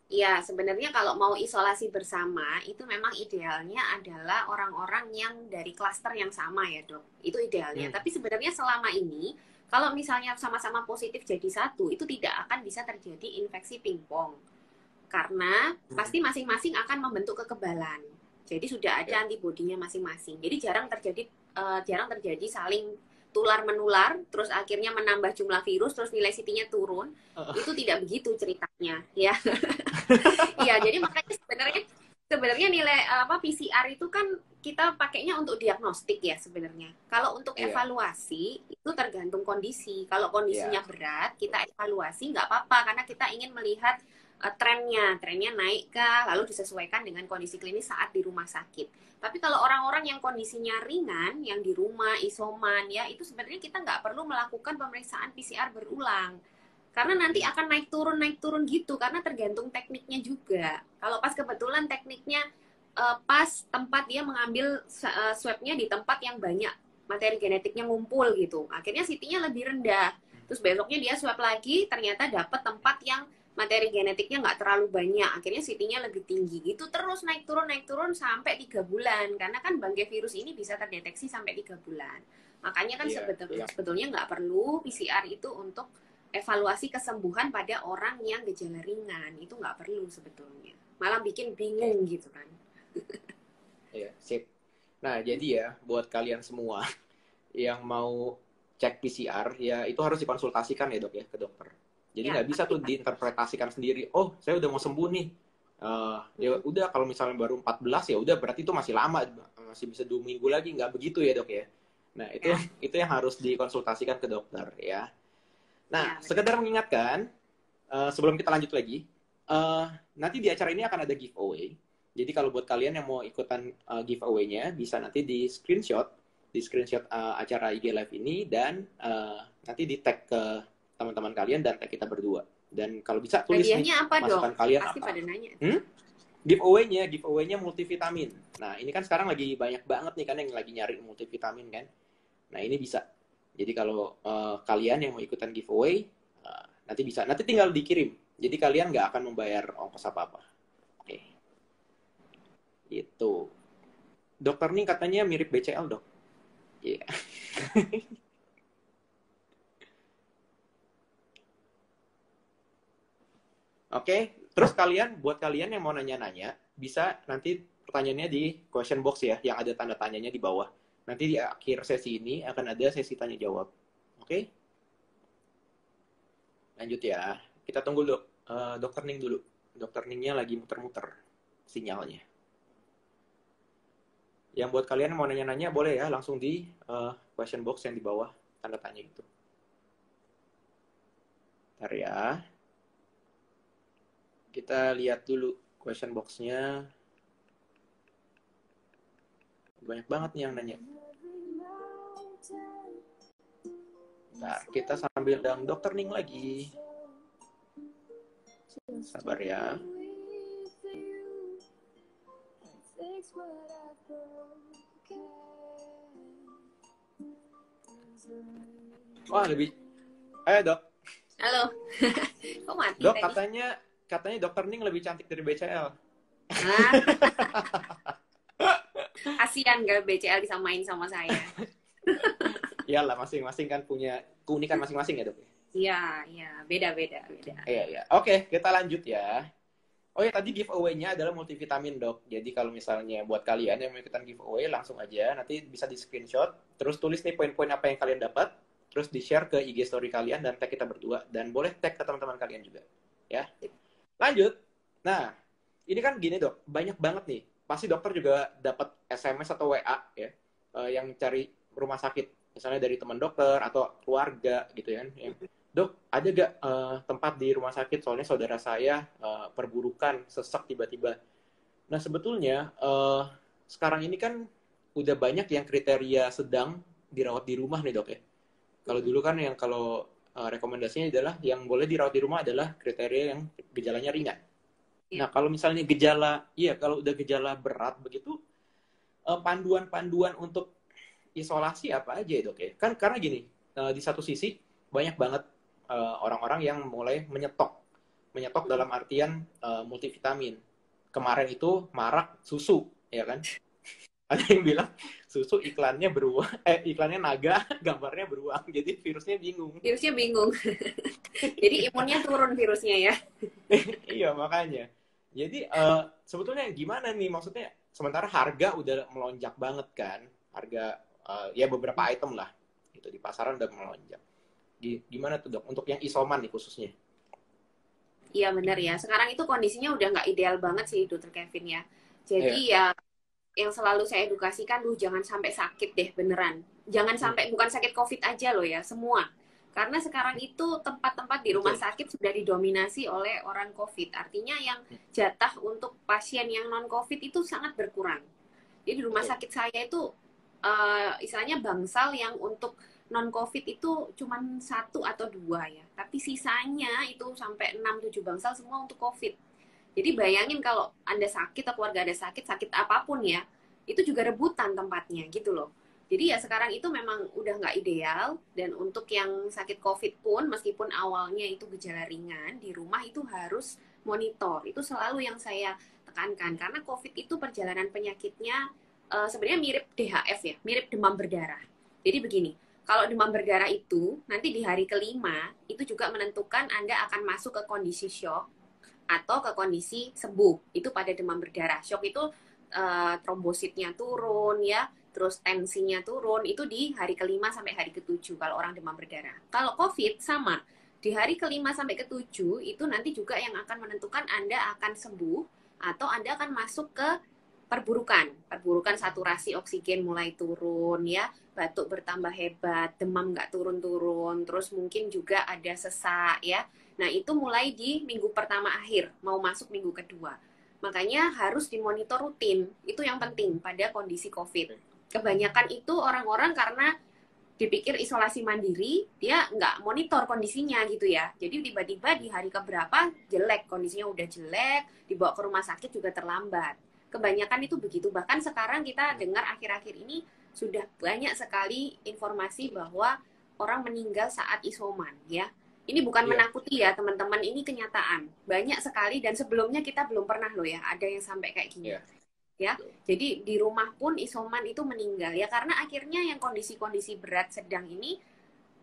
Ya, sebenarnya kalau mau isolasi bersama, itu memang idealnya adalah orang-orang yang dari klaster yang sama ya dok. Itu idealnya. Tapi sebenarnya selama ini, kalau misalnya sama-sama positif jadi satu, itu tidak akan bisa terjadi infeksi pingpong. Karena pasti masing-masing akan membentuk kekebalan. Jadi sudah ada antibodinya masing-masing. Jadi jarang terjadi saling tular menular, terus akhirnya menambah jumlah virus, terus nilai CT-nya turun. Itu tidak begitu ceritanya, ya. Iya, jadi makanya sebenarnya nilai PCR itu kan kita pakainya untuk diagnostik ya sebenarnya. Kalau untuk evaluasi itu tergantung kondisi. Kalau kondisinya berat, kita evaluasi nggak apa-apa karena kita ingin melihat trennya naik kah, lalu disesuaikan dengan kondisi klinis saat di rumah sakit. Tapi kalau orang-orang yang kondisinya ringan, yang di rumah, isoman, ya itu sebenarnya kita nggak perlu melakukan pemeriksaan PCR berulang. Karena nanti akan naik turun gitu, karena tergantung tekniknya juga. Kalau pas kebetulan tekniknya pas tempat dia mengambil swabnya di tempat yang banyak materi genetiknya ngumpul gitu, akhirnya CT-nya lebih rendah. Terus besoknya dia swab lagi, ternyata dapat tempat yang materi genetiknya nggak terlalu banyak, akhirnya CT-nya lebih tinggi gitu, terus naik turun sampai 3 bulan, karena kan bangkai virus ini bisa terdeteksi sampai 3 bulan. Makanya kan sebetulnya nggak perlu PCR itu untuk evaluasi kesembuhan pada orang yang gejala ringan, itu nggak perlu sebetulnya, malah bikin bingung gitu kan. Iya, sip. Nah, jadi ya buat kalian semua yang mau cek PCR, ya itu harus dikonsultasikan ya dok ya ke dokter. Jadi Ya, nggak bisa pasti tuh Pak. diinterpretasikan sendiri. Oh, saya udah mau sembuh nih. Ya udah kalau misalnya baru 14 ya udah berarti itu masih lama, masih bisa 2 minggu lagi. Nggak begitu ya dok ya. Nah itu Ya, itu yang harus dikonsultasikan ke dokter ya. Nah ya benar. sekedar mengingatkan sebelum kita lanjut lagi, eh, nanti di acara ini akan ada giveaway. Jadi kalau buat kalian yang mau ikutan giveaway-nya, bisa nanti di screenshot acara IG Live ini dan nanti di tag ke teman-teman kalian dan tag kita berdua. Dan kalau bisa tulis nih Hadiahnya apa dong? masukan kalian Pasti apa. pada nanya. Hmm? Giveaway-nya multivitamin. Nah ini kan sekarang lagi banyak banget nih kan yang lagi nyari multivitamin kan. Nah ini bisa. Jadi kalau kalian yang mau ikutan giveaway, nanti tinggal dikirim. Jadi kalian nggak akan membayar ongkos apa-apa. Oke, itu. Dokter nih katanya mirip BCL dok. Iya. Yeah. Oke, terus buat kalian yang mau nanya-nanya, bisa nanti pertanyaannya di question box ya, yang ada tanda tanyanya di bawah. Nanti di akhir sesi ini akan ada sesi tanya jawab. Oke, lanjut ya. Kita tunggu dulu. Dokter Ning dulu. Dokter Ningnya lagi muter-muter sinyalnya. Yang buat kalian yang mau nanya-nanya boleh ya langsung di question box yang di bawah tanda tanya itu. Ntar ya. Kita lihat dulu question box-nya. Banyak banget nih yang nanya. Ntar kita sambil undang Dokter Ning lagi. Sabar ya. Wah, lebih. Dok. Halo. Kok mati Dok, tadi? katanya Dokter Ning lebih cantik dari BCL. Ah, kasihan gak BCL disamain sama saya. Iyalah, masing-masing kan punya keunikan masing-masing ya, Dok. Iya, iya, beda-beda, beda. Iya, iya. Oke, kita lanjut ya. Oh ya, tadi giveaway-nya adalah multivitamin, Dok. Jadi kalau misalnya buat kalian yang mau ikutan giveaway, langsung aja. Nanti bisa di-screenshot. Terus tulis nih poin-poin apa yang kalian dapat. Terus di-share ke IG story kalian dan tag kita berdua. Dan boleh tag ke teman-teman kalian juga. Ya. Lanjut. Nah, ini kan gini, Dok. Banyak banget nih. Pasti dokter juga dapat SMS atau WA ya. Yang cari rumah sakit. Misalnya dari teman dokter atau keluarga gitu ya. Dok, ada gak tempat di rumah sakit? Soalnya saudara saya perburukan, sesak tiba-tiba. Nah, sebetulnya sekarang ini kan udah banyak yang kriteria sedang dirawat di rumah nih dok ya. Kalau dulu kan yang kalau rekomendasinya adalah yang boleh dirawat di rumah adalah kriteria yang gejalanya ringan. Ya. Nah, kalau misalnya kalau udah gejala berat begitu, panduan-panduan untuk isolasi apa aja ya dok ya? Kan karena gini, di satu sisi banyak banget orang-orang yang mulai menyetok dalam artian multivitamin. Kemarin itu marak susu, ya kan? Ada yang bilang susu iklannya naga, gambarnya beruang, jadi virusnya bingung. Virusnya bingung. Jadi imunnya turun virusnya ya. Iya makanya. Jadi sebetulnya gimana nih? Maksudnya sementara harga udah melonjak banget kan, harga ya beberapa item lah, gitu di pasaran udah melonjak. Gimana tuh dok? Untuk yang isoman nih khususnya? Iya benar ya. Sekarang itu kondisinya udah nggak ideal banget sih, Dokter Kevin ya. Iya. Jadi ya yang selalu saya edukasikan, jangan sampai sakit deh beneran. Jangan Hmm, sampai, bukan sakit COVID aja loh ya, semua. Karena sekarang itu tempat-tempat di rumah betul. sakit sudah didominasi oleh orang COVID. Artinya yang jatah untuk pasien yang non-COVID itu sangat berkurang. Jadi di rumah Betul. sakit saya itu istilahnya bangsal yang untuk non-COVID itu cuma 1 atau 2 ya. Tapi sisanya itu sampai 6-7 bangsal semua untuk COVID. Jadi bayangin kalau Anda sakit atau keluarga Anda sakit, sakit apapun ya, itu juga rebutan tempatnya gitu loh. Jadi ya sekarang itu memang udah nggak ideal, dan untuk yang sakit COVID pun, meskipun awalnya itu gejala ringan, di rumah itu harus monitor. Itu selalu yang saya tekankan, karena COVID itu perjalanan penyakitnya sebenarnya mirip DHF ya, mirip demam berdarah. Jadi begini, kalau demam berdarah itu nanti di hari kelima itu juga menentukan Anda akan masuk ke kondisi shock atau ke kondisi sembuh. Itu pada demam berdarah. Shock itu trombositnya turun ya, terus tensinya turun, itu di hari kelima sampai hari ketujuh kalau orang demam berdarah. Kalau COVID sama, di hari kelima sampai ketujuh itu nanti juga yang akan menentukan Anda akan sembuh atau Anda akan masuk ke perburukan saturasi oksigen mulai turun ya, batuk bertambah hebat, demam nggak turun-turun, terus mungkin juga ada sesak ya. Nah itu mulai di minggu pertama akhir, mau masuk minggu kedua. Makanya harus dimonitor rutin, itu yang penting pada kondisi COVID. Kebanyakan itu orang-orang karena dipikir isolasi mandiri, dia nggak monitor kondisinya gitu ya. Jadi tiba-tiba di hari keberapa jelek, kondisinya udah jelek, dibawa ke rumah sakit juga terlambat. Kebanyakan itu begitu. Bahkan sekarang kita dengar akhir-akhir ini sudah banyak sekali informasi bahwa orang meninggal saat isoman ya. Ini bukan menakuti ya teman-teman, ini kenyataan. Banyak sekali dan sebelumnya kita belum pernah loh ya ada yang sampai kayak gini. Ya, jadi di rumah pun isoman itu meninggal ya karena akhirnya yang kondisi-kondisi berat sedang ini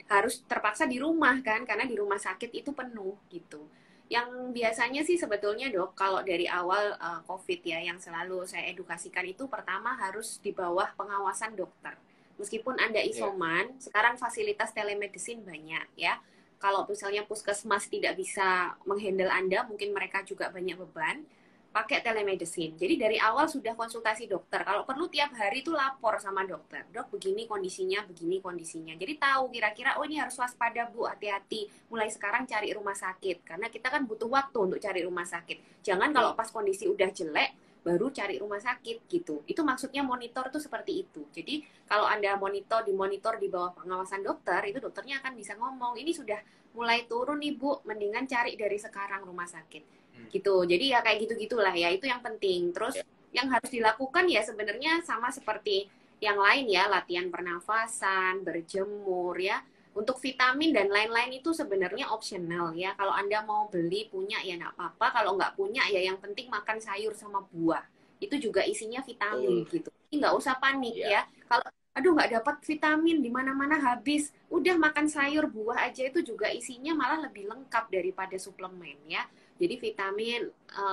harus terpaksa di rumah kan karena di rumah sakit itu penuh gitu. Yang biasanya sih sebetulnya dok, kalau dari awal COVID ya, yang selalu saya edukasikan itu pertama harus di bawah pengawasan dokter. Meskipun Anda isoman, sekarang fasilitas telemedicine banyak ya. Kalau misalnya puskesmas tidak bisa menghandle Anda, mungkin mereka juga banyak beban, pakai telemedicine. Jadi dari awal sudah konsultasi dokter. Kalau perlu tiap hari itu lapor sama dokter. Dok, begini kondisinya, begini kondisinya. Jadi tahu kira-kira, oh ini harus waspada Bu, hati-hati. Mulai sekarang cari rumah sakit. Karena kita kan butuh waktu untuk cari rumah sakit. Jangan kalau pas kondisi udah jelek, baru cari rumah sakit gitu. Itu maksudnya monitor tuh seperti itu. Jadi kalau Anda dimonitor di bawah pengawasan dokter, itu dokternya akan bisa ngomong, ini sudah mulai turun nih Bu, mendingan cari dari sekarang rumah sakit. Gitu. Jadi ya kayak gitu-gitulah ya, itu yang penting. Terus yang harus dilakukan ya sebenarnya sama seperti yang lain ya, latihan pernafasan, berjemur ya. Untuk vitamin dan lain-lain itu sebenarnya optional ya. Kalau Anda mau beli punya ya nggak apa-apa, kalau nggak punya ya yang penting makan sayur sama buah. Itu juga isinya vitamin gitu. Jadi nggak usah panik ya. Kalau aduh nggak dapat vitamin di mana-mana habis, udah makan sayur buah aja itu juga isinya malah lebih lengkap daripada suplemen ya. Jadi vitamin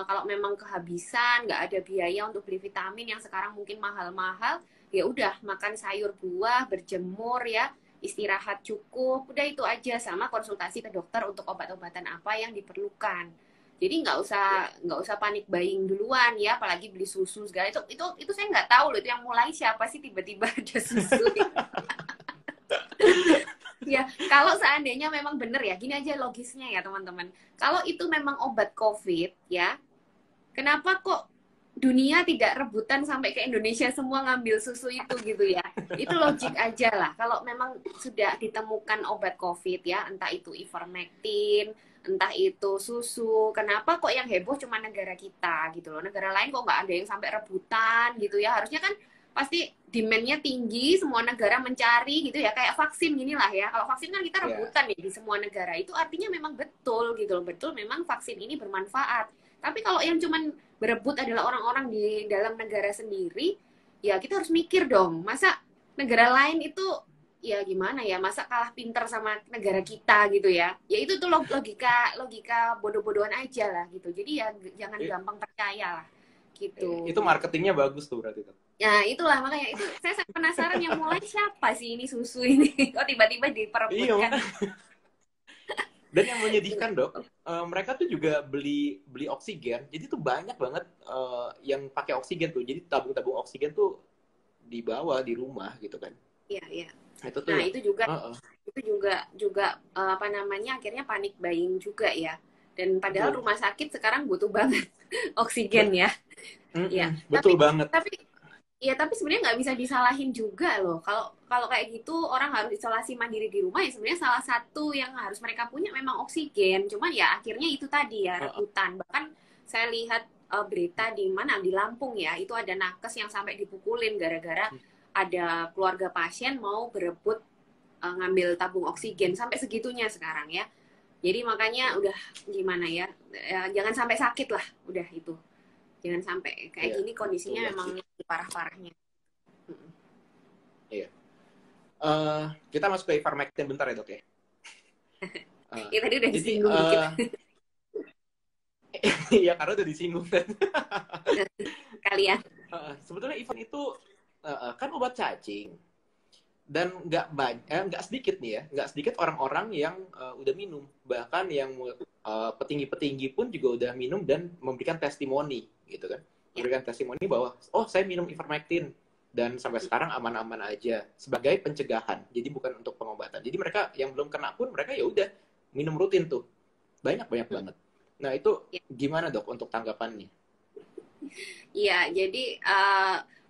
kalau memang kehabisan, nggak ada biaya untuk beli vitamin yang sekarang mungkin mahal-mahal, ya udah makan sayur buah, berjemur ya, istirahat cukup, udah itu aja, sama konsultasi ke dokter untuk obat-obatan apa yang diperlukan. Jadi nggak usah panik buying duluan ya, apalagi beli susu segala itu saya nggak tahu loh itu yang mulai siapa sih tiba-tiba ada susu. Ya, kalau seandainya memang benar ya, gini aja logisnya ya teman-teman. Kalau itu memang obat COVID ya, kenapa kok dunia tidak rebutan sampai ke Indonesia semua ngambil susu itu gitu ya? Itu logik aja lah. Kalau memang sudah ditemukan obat COVID ya, entah itu ivermectin, entah itu susu, kenapa kok yang heboh cuma negara kita gitu loh? Negara lain kok nggak ada yang sampai rebutan gitu ya? Harusnya kan pasti demand-nya tinggi, semua negara mencari gitu ya, kayak vaksin gini lah ya. Kalau vaksin kan kita rebutan nih di semua negara, itu artinya memang betul gitu loh, betul memang vaksin ini bermanfaat. Tapi kalau yang cuman berebut adalah orang-orang di dalam negara sendiri, ya kita harus mikir dong, masa negara lain itu ya gimana ya, masa kalah pinter sama negara kita gitu ya. Ya itu tuh logika bodoh-bodohan aja lah gitu. Jadi ya jangan gampang percaya lah gitu. Itu marketingnya bagus tuh berarti tuh. Ya itulah makanya itu saya penasaran yang mulai siapa sih ini susu ini kok tiba-tiba diperebutkan. Dan yang menyedihkan dok, mereka tuh juga beli oksigen, jadi tuh banyak banget yang pakai oksigen tuh, jadi tabung-tabung oksigen tuh dibawa di rumah gitu kan. Iya iya. Itu tuh, nah itu juga apa namanya akhirnya panik buying juga ya. Dan padahal rumah sakit sekarang butuh banget oksigen ya. Iya. Betul banget. Tapi sebenarnya nggak bisa disalahin juga loh. Kalau kayak gitu orang harus isolasi mandiri di rumah ya sebenarnya salah satu yang harus mereka punya memang oksigen. Cuman ya akhirnya itu tadi ya rebutan. Bahkan saya lihat berita di mana di Lampung ya itu ada nakes yang sampai dipukulin gara-gara ada keluarga pasien mau berebut ngambil tabung oksigen sampai segitunya sekarang ya. Jadi makanya udah gimana ya jangan sampai sakit lah udah itu. Jangan sampai kayak gini kondisinya memang parah-parahnya. Iya. Kita masuk ke ivermectin bentar ya dok ya. Ya tadi udah disinggung dikit. Iya karena udah disinggung kan. Kalian. Sebetulnya event itu kan obat cacing dan nggak sedikit nih ya, nggak sedikit orang-orang yang udah minum, bahkan yang petinggi-petinggi pun juga udah minum dan memberikan testimoni gitu kan, Ya. memberikan testimoni bahwa oh saya minum ivermectin dan sampai sekarang aman-aman aja sebagai pencegahan, jadi bukan untuk pengobatan. Jadi mereka yang belum kena pun mereka ya udah minum rutin tuh, banyak banget. Nah itu Ya. gimana dok untuk tanggapannya? Iya, jadi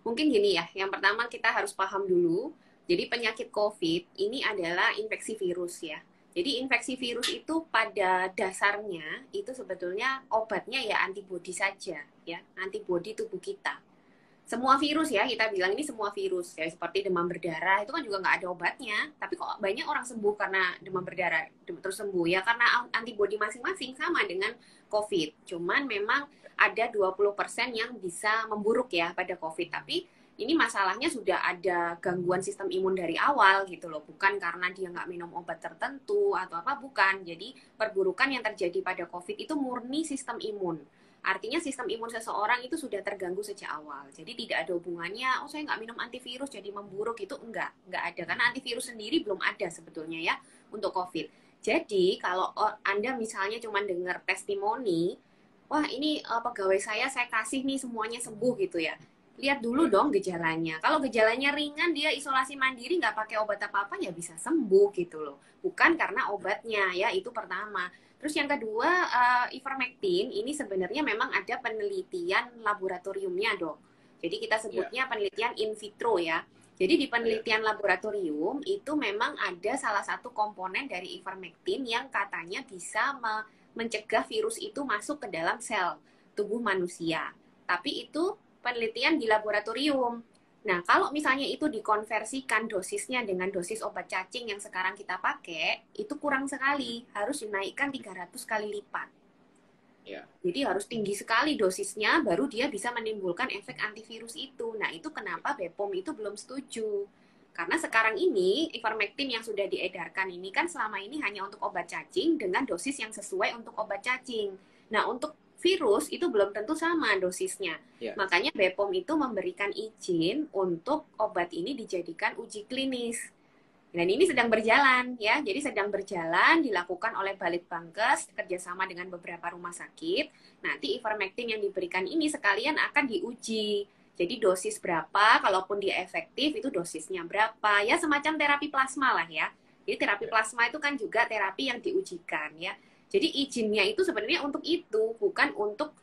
mungkin gini ya. Yang pertama kita harus paham dulu. Jadi penyakit COVID ini adalah infeksi virus ya. Jadi infeksi virus itu pada dasarnya itu sebetulnya obatnya ya antibodi saja ya, antibodi tubuh kita. Semua virus ya, kita bilang ini semua virus ya, seperti demam berdarah itu kan juga nggak ada obatnya, tapi kok banyak orang sembuh karena demam berdarah terus sembuh ya karena antibodi masing-masing sama dengan COVID. Cuman memang ada 20% yang bisa memburuk ya pada COVID, tapi ini masalahnya sudah ada gangguan sistem imun dari awal gitu loh, bukan karena dia nggak minum obat tertentu atau apa, bukan. Jadi perburukan yang terjadi pada COVID itu murni sistem imun. Artinya sistem imun seseorang itu sudah terganggu sejak awal. Jadi tidak ada hubungannya, oh saya nggak minum antivirus jadi memburuk, itu enggak ada. Karena antivirus sendiri belum ada sebetulnya ya untuk COVID. Jadi kalau Anda misalnya cuma dengar testimoni, wah ini pegawai saya kasih nih semuanya sembuh gitu ya. Lihat dulu dong gejalanya. Kalau gejalanya ringan, dia isolasi mandiri nggak pakai obat apa-apa ya bisa sembuh gitu loh. Bukan karena obatnya ya, itu pertama. Terus yang kedua, ivermectin ini sebenarnya memang ada penelitian laboratoriumnya, dok. Jadi kita sebutnya penelitian in vitro ya. Jadi di penelitian laboratorium itu memang ada salah satu komponen dari ivermectin yang katanya bisa mencegah virus itu masuk ke dalam sel tubuh manusia. Tapi itu penelitian di laboratorium. Nah, kalau misalnya itu dikonversikan dosisnya dengan dosis obat cacing yang sekarang kita pakai, itu kurang sekali. Harus dinaikkan 300 kali lipat. Ya. Jadi harus tinggi sekali dosisnya, baru dia bisa menimbulkan efek antivirus itu. Nah, itu kenapa BPOM itu belum setuju. Karena sekarang ini, ivermectin yang sudah diedarkan ini kan selama ini hanya untuk obat cacing dengan dosis yang sesuai untuk obat cacing. Nah, untuk virus itu belum tentu sama dosisnya. Yeah. Makanya BPOM itu memberikan izin untuk obat ini dijadikan uji klinis. Dan ini sedang berjalan ya. Jadi sedang berjalan dilakukan oleh Balitbangkes kerjasama dengan beberapa rumah sakit. Nanti ivermectin yang diberikan ini sekalian akan diuji. Jadi dosis berapa, kalaupun dia efektif itu dosisnya berapa. Ya semacam terapi plasma lah ya. Jadi terapi plasma itu kan juga terapi yang diujikan ya. Jadi izinnya itu sebenarnya untuk itu, bukan untuk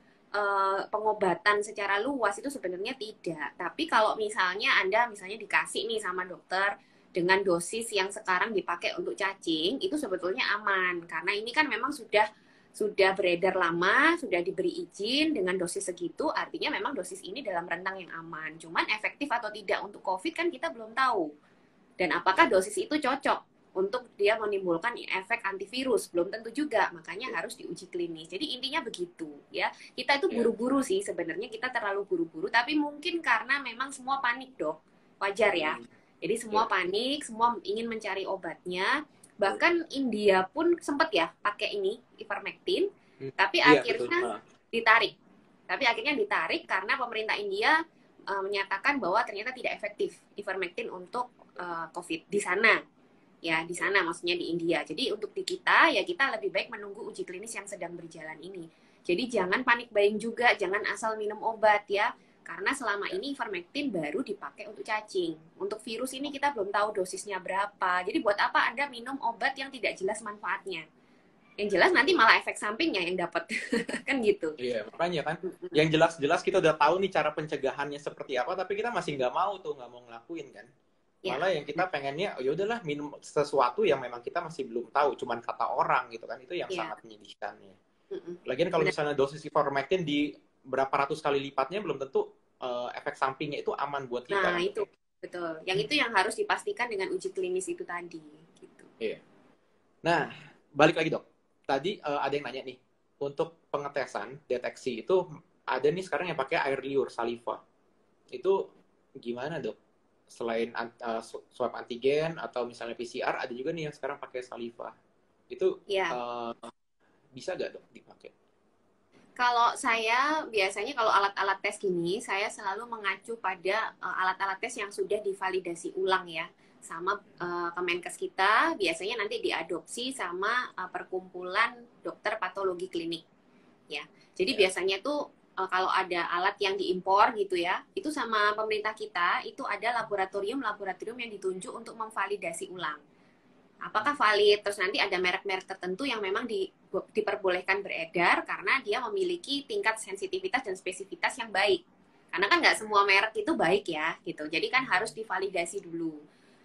pengobatan secara luas, itu sebenarnya tidak. Tapi kalau misalnya Anda misalnya dikasih nih sama dokter dengan dosis yang sekarang dipakai untuk cacing, itu sebetulnya aman. Karena ini kan memang sudah beredar lama, sudah diberi izin dengan dosis segitu, artinya memang dosis ini dalam rentang yang aman. Cuman efektif atau tidak untuk COVID kan kita belum tahu. Dan apakah dosis itu cocok untuk dia menimbulkan efek antivirus, belum tentu juga, makanya harus diuji klinis. Jadi intinya begitu ya. Kita itu buru-buru sih sebenarnya, kita terlalu buru-buru, tapi mungkin karena memang semua panik, dok. Wajar ya. Jadi semua panik, semua ingin mencari obatnya. Bahkan India pun sempat ya pakai ini ivermectin, tapi akhirnya ditarik. Tapi akhirnya ditarik karena pemerintah India menyatakan bahwa ternyata tidak efektif ivermectin untuk COVID di sana. Ya, di sana maksudnya di India. Jadi untuk di kita, ya kita lebih baik menunggu uji klinis yang sedang berjalan ini. Jadi jangan panik buying juga, jangan asal minum obat ya. Karena selama ini ivermectin baru dipakai untuk cacing. Untuk virus ini kita belum tahu dosisnya berapa. Jadi buat apa Anda minum obat yang tidak jelas manfaatnya? Yang jelas nanti malah efek sampingnya yang dapat. Kan gitu. Iya, makanya kan. Yang jelas-jelas kita udah tahu nih cara pencegahannya seperti apa, tapi kita masih nggak mau ngelakuin kan. Malah yang kita pengennya, ya udahlah minum sesuatu yang memang kita masih belum tahu, cuman kata orang gitu kan, itu yang sangat menyedihkan ya. Lagian kalau misalnya dosis ivermectin di berapa ratus kali lipatnya, belum tentu efek sampingnya itu aman buat kita. Nah itu betul. Yang itu yang harus dipastikan dengan uji klinis itu tadi. Gitu. Iya. Nah balik lagi dok, tadi ada yang nanya nih, untuk pengetesan deteksi itu ada nih sekarang yang pakai air liur saliva, itu gimana dok? Selain swab antigen atau misalnya PCR, ada juga nih yang sekarang pakai saliva. Itu bisa nggak dok dipakai? Kalau saya biasanya kalau alat-alat tes gini, saya selalu mengacu pada alat-alat tes yang sudah divalidasi ulang ya, sama Kemenkes kita. Biasanya nanti diadopsi sama perkumpulan dokter patologi klinik ya. Jadi Ya. biasanya tuh kalau ada alat yang diimpor gitu ya, itu sama pemerintah kita itu ada laboratorium yang ditunjuk untuk memvalidasi ulang. Apakah valid? Terus nanti ada merek-merek tertentu yang memang diperbolehkan beredar karena dia memiliki tingkat sensitivitas dan spesifitas yang baik. Karena kan nggak semua merek itu baik ya, gitu. Jadi kan harus divalidasi dulu.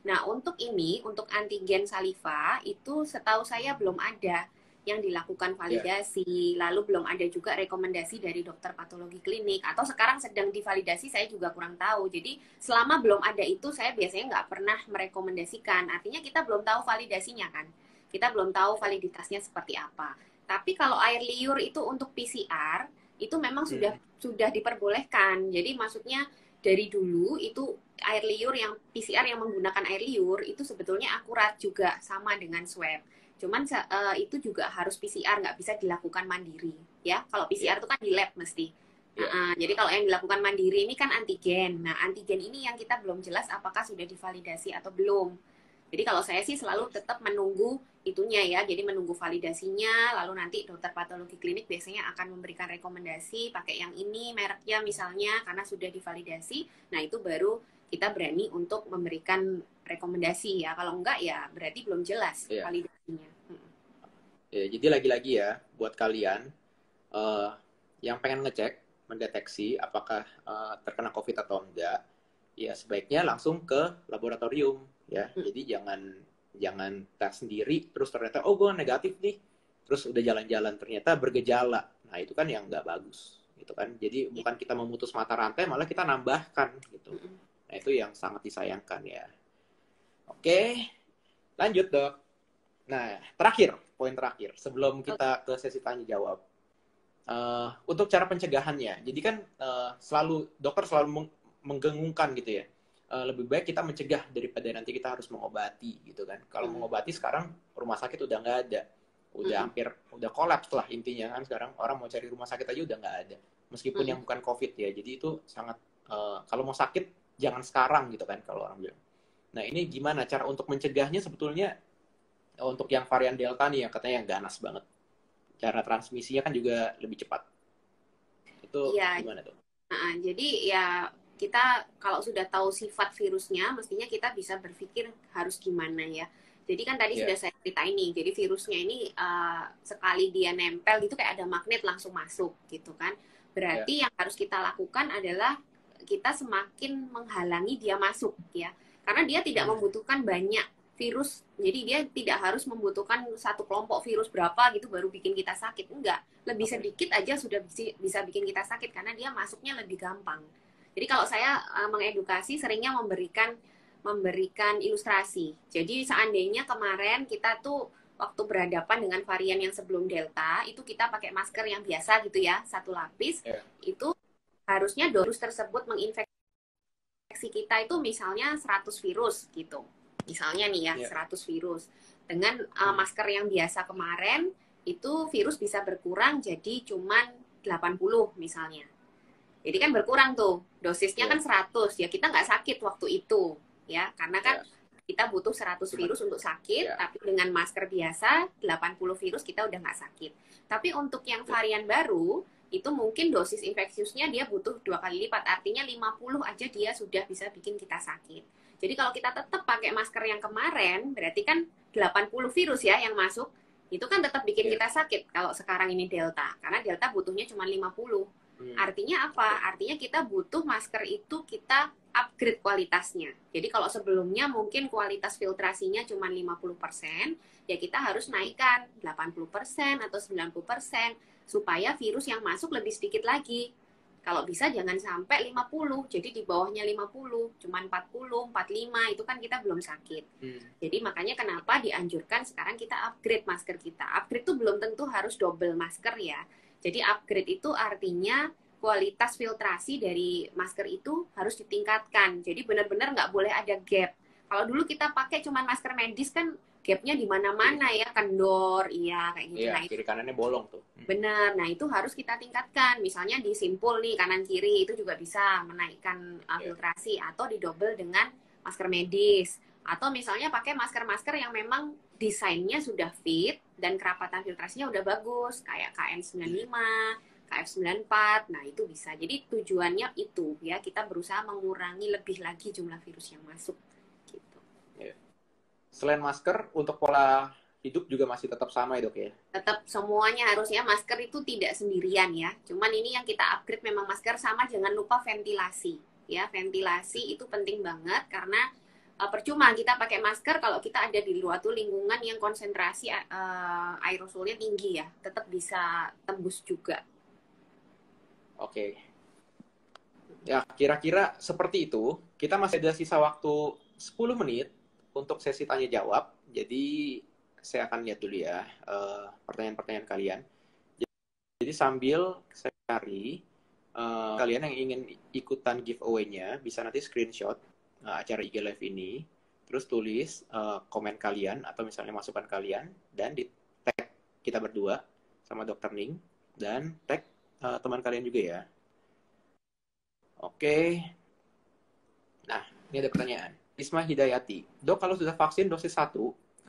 Nah, untuk ini, untuk antigen saliva, itu setahu saya belum ada yang dilakukan Ya. validasi, lalu belum ada juga rekomendasi dari dokter patologi klinik, atau sekarang sedang divalidasi, saya juga kurang tahu. Jadi selama belum ada itu, saya biasanya nggak pernah merekomendasikan. Artinya kita belum tahu validasinya kan, kita belum tahu validitasnya seperti apa. Tapi kalau air liur itu untuk PCR, itu memang Hmm. sudah diperbolehkan. Jadi maksudnya dari dulu itu air liur yang PCR yang menggunakan air liur itu sebetulnya akurat juga sama dengan swab. Cuman itu juga harus PCR, nggak bisa dilakukan mandiri. Ya, kalau Ya. PCR itu kan di lab mesti. Ya. Jadi kalau yang dilakukan mandiri ini kan antigen. Nah, antigen ini yang kita belum jelas apakah sudah divalidasi atau belum. Jadi kalau saya sih selalu tetap menunggu itunya ya, jadi menunggu validasinya, lalu nanti dokter patologi klinik biasanya akan memberikan rekomendasi pakai yang ini mereknya misalnya karena sudah divalidasi. Nah, itu baru kita berani untuk memberikan rekomendasi ya. Kalau enggak ya berarti belum jelas Ya. validasinya. Ya, jadi lagi-lagi ya, buat kalian eh, yang pengen ngecek, mendeteksi apakah terkena COVID atau enggak, ya sebaiknya langsung ke laboratorium ya. Jadi jangan jangan tes sendiri terus ternyata oh gue negatif nih, terus udah jalan-jalan ternyata bergejala. Nah itu kan yang nggak bagus gitu kan. Jadi Ya. bukan kita memutus mata rantai, malah kita nambahkan gitu. Nah itu yang sangat disayangkan ya. Oke, lanjut dok. Nah terakhir, poin terakhir sebelum kita ke sesi tanya jawab. Untuk cara pencegahannya, jadi kan selalu dokter selalu menggengungkan gitu ya. Lebih baik kita mencegah daripada nanti kita harus mengobati gitu kan. Kalau mengobati sekarang rumah sakit udah nggak ada, udah hampir udah kolaps lah intinya kan sekarang orang mau cari rumah sakit aja udah nggak ada. Meskipun yang bukan COVID ya, jadi itu sangat kalau mau sakit jangan sekarang gitu kan kalau orang bilang. Nah ini gimana cara untuk mencegahnya sebetulnya untuk yang varian Delta nih yang katanya yang ganas banget cara transmisinya kan juga lebih cepat. Itu Iya, gimana tuh? jadi ya kita kalau sudah tahu sifat virusnya, mestinya kita bisa berpikir harus gimana ya. Jadi kan tadi sudah Ya. saya ceritain nih, jadi virusnya ini sekali dia nempel gitu kayak ada magnet langsung masuk gitu kan. Ya. Berarti yang harus kita lakukan adalah kita semakin menghalangi dia masuk ya. Karena dia tidak Hmm. membutuhkan banyak virus, jadi dia tidak harus membutuhkan satu kelompok virus berapa gitu baru bikin kita sakit. Enggak, lebih Oke. sedikit aja sudah bisa bikin kita sakit karena dia masuknya lebih gampang. Jadi kalau saya mengedukasi seringnya memberikan ilustrasi. Jadi seandainya kemarin kita tuh waktu berhadapan dengan varian yang sebelum Delta, itu kita pakai masker yang biasa gitu ya, satu lapis, Ya. itu harusnya virus tersebut menginfeksi kita itu misalnya 100 virus gitu. Misalnya nih ya, Ya. 100 virus. Dengan masker yang biasa kemarin, itu virus bisa berkurang jadi cuman 80 misalnya. Jadi kan berkurang tuh, dosisnya Ya. kan 100, ya kita nggak sakit waktu itu, ya. Karena kan Ya. kita butuh 100 Cuman. virus untuk sakit, Ya. tapi dengan masker biasa, 80 virus kita udah nggak sakit. Tapi untuk yang varian baru, itu mungkin dosis infeksiusnya dia butuh 2 kali lipat, artinya 50 aja dia sudah bisa bikin kita sakit. Jadi kalau kita tetap pakai masker yang kemarin, berarti kan 80 virus ya yang masuk, itu kan tetap bikin Ya. kita sakit kalau sekarang ini Delta, karena Delta butuhnya cuma 50. Artinya apa? Artinya kita butuh masker itu kita upgrade kualitasnya. Jadi kalau sebelumnya mungkin kualitas filtrasinya cuma 50%, ya kita harus naikkan 80% atau 90% supaya virus yang masuk lebih sedikit lagi. Kalau bisa jangan sampai 50, jadi di bawahnya 50, cuma 40, 45, itu kan kita belum sakit. Jadi makanya kenapa dianjurkan sekarang kita upgrade masker kita. Upgrade itu belum tentu harus double masker ya. Jadi upgrade itu artinya kualitas filtrasi dari masker itu harus ditingkatkan. Jadi benar-benar nggak boleh ada gap. Kalau dulu kita pakai cuma masker medis kan gapnya di mana-mana ya, kendor, iya kayak gitu. Iya, Nah, kiri kanannya bolong tuh. benar. Nah, itu harus kita tingkatkan. Misalnya disimpul nih kanan kiri itu juga bisa menaikkan Iya. filtrasi atau didobel dengan masker medis. Atau misalnya pakai masker-masker yang memang desainnya sudah fit dan kerapatan filtrasinya udah bagus kayak KN95, KF94. Nah, itu bisa. Jadi tujuannya itu ya, kita berusaha mengurangi lebih lagi jumlah virus yang masuk gitu. Iya. Selain masker, untuk pola hidup juga masih tetap sama ya dok ya? Tetap semuanya harusnya masker itu tidak sendirian ya. Cuman ini yang kita upgrade memang masker, sama jangan lupa ventilasi. Ya, ventilasi itu penting banget karena percuma kita pakai masker kalau kita ada di luar tuh lingkungan yang konsentrasi aerosolnya tinggi ya, tetap bisa tembus juga. Oke. Ya, kira-kira seperti itu. Kita masih ada sisa waktu 10 menit untuk sesi tanya jawab. Jadi saya akan lihat dulu ya pertanyaan-pertanyaan kalian. Jadi sambil saya cari kalian yang ingin ikutan giveaway-nya bisa nanti screenshot acara IG Live ini, terus tulis komen kalian atau misalnya masukan kalian dan di tag kita berdua sama Dr. Ning dan tag teman kalian juga ya. Oke. Nah, ini ada pertanyaan. Isma Hidayati. Dok, kalau sudah vaksin dosis 1,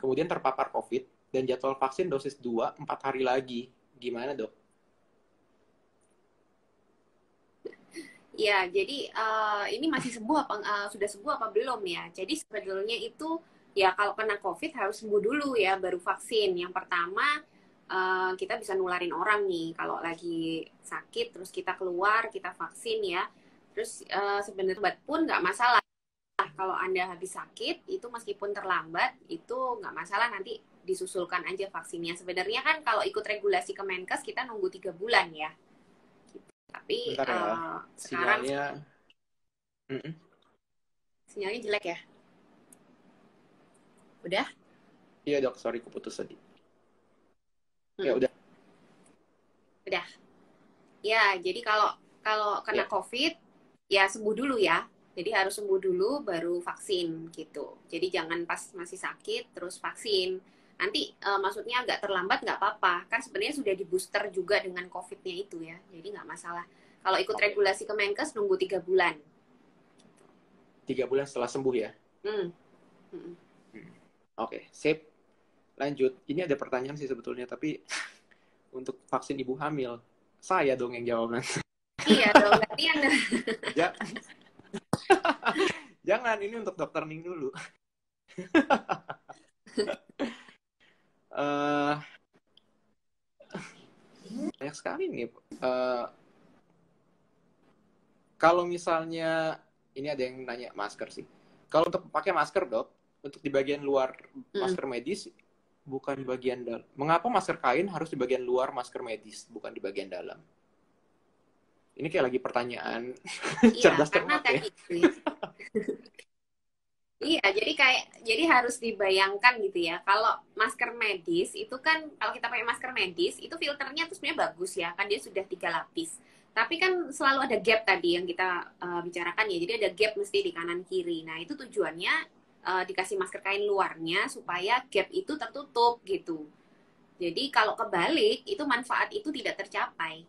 kemudian terpapar COVID, dan jadwal vaksin dosis 2, 4 hari lagi. Gimana, dok? Ya, jadi ini masih sembuh apa sudah sembuh apa belum ya? Jadi sebetulnya itu ya kalau kena COVID harus sembuh dulu ya baru vaksin. Yang pertama kita bisa nularin orang nih kalau lagi sakit terus kita keluar kita vaksin ya. Terus sebenarnya obat pun nggak masalah. Kalau Anda habis sakit itu meskipun terlambat itu nggak masalah, nanti disusulkan aja vaksinnya. Sebenarnya kan kalau ikut regulasi Kemenkes kita nunggu 3 bulan ya. Tapi Bentar ya. sekarang sinyalnya jelek ya. Udah? Iya dok, sorry keputus tadi. Ya udah. Udah. Ya, jadi kalau kena COVID ya sembuh dulu ya. Jadi harus sembuh dulu baru vaksin gitu. Jadi jangan pas masih sakit terus vaksin. Nanti maksudnya agak terlambat nggak apa-apa. Kan sebenarnya sudah di booster juga dengan COVID-nya itu ya. Jadi nggak masalah. Kalau ikut regulasi Kemenkes nunggu 3 bulan. 3 bulan setelah sembuh ya? Oke, sip. Lanjut. Ini ada pertanyaan sih sebetulnya, tapi untuk vaksin ibu hamil, saya dong yang jawab nanti. Iya dong, gantian. Ya. Jangan, ini untuk Dokter Ning dulu. Banyak sekali nih. Kalau misalnya, ini ada yang nanya masker sih. Kalau untuk pakai masker dok, untuk di bagian luar masker medis, bukan bagian dalam. Mengapa masker kain harus di bagian luar masker medis, bukan di bagian dalam? Ini kayak lagi pertanyaan cerdas karena cermat ya. Iya, jadi harus dibayangkan gitu ya. Kalau masker medis itu kan kalau kita pakai masker medis itu filternya tuh sebenarnya bagus ya, kan dia sudah 3 lapis. Tapi kan selalu ada gap tadi yang kita bicarakan ya. Jadi ada gap mesti di kanan kiri. Nah, itu tujuannya dikasih masker kain luarnya supaya gap itu tertutup gitu. Jadi kalau kebalik itu manfaat itu tidak tercapai.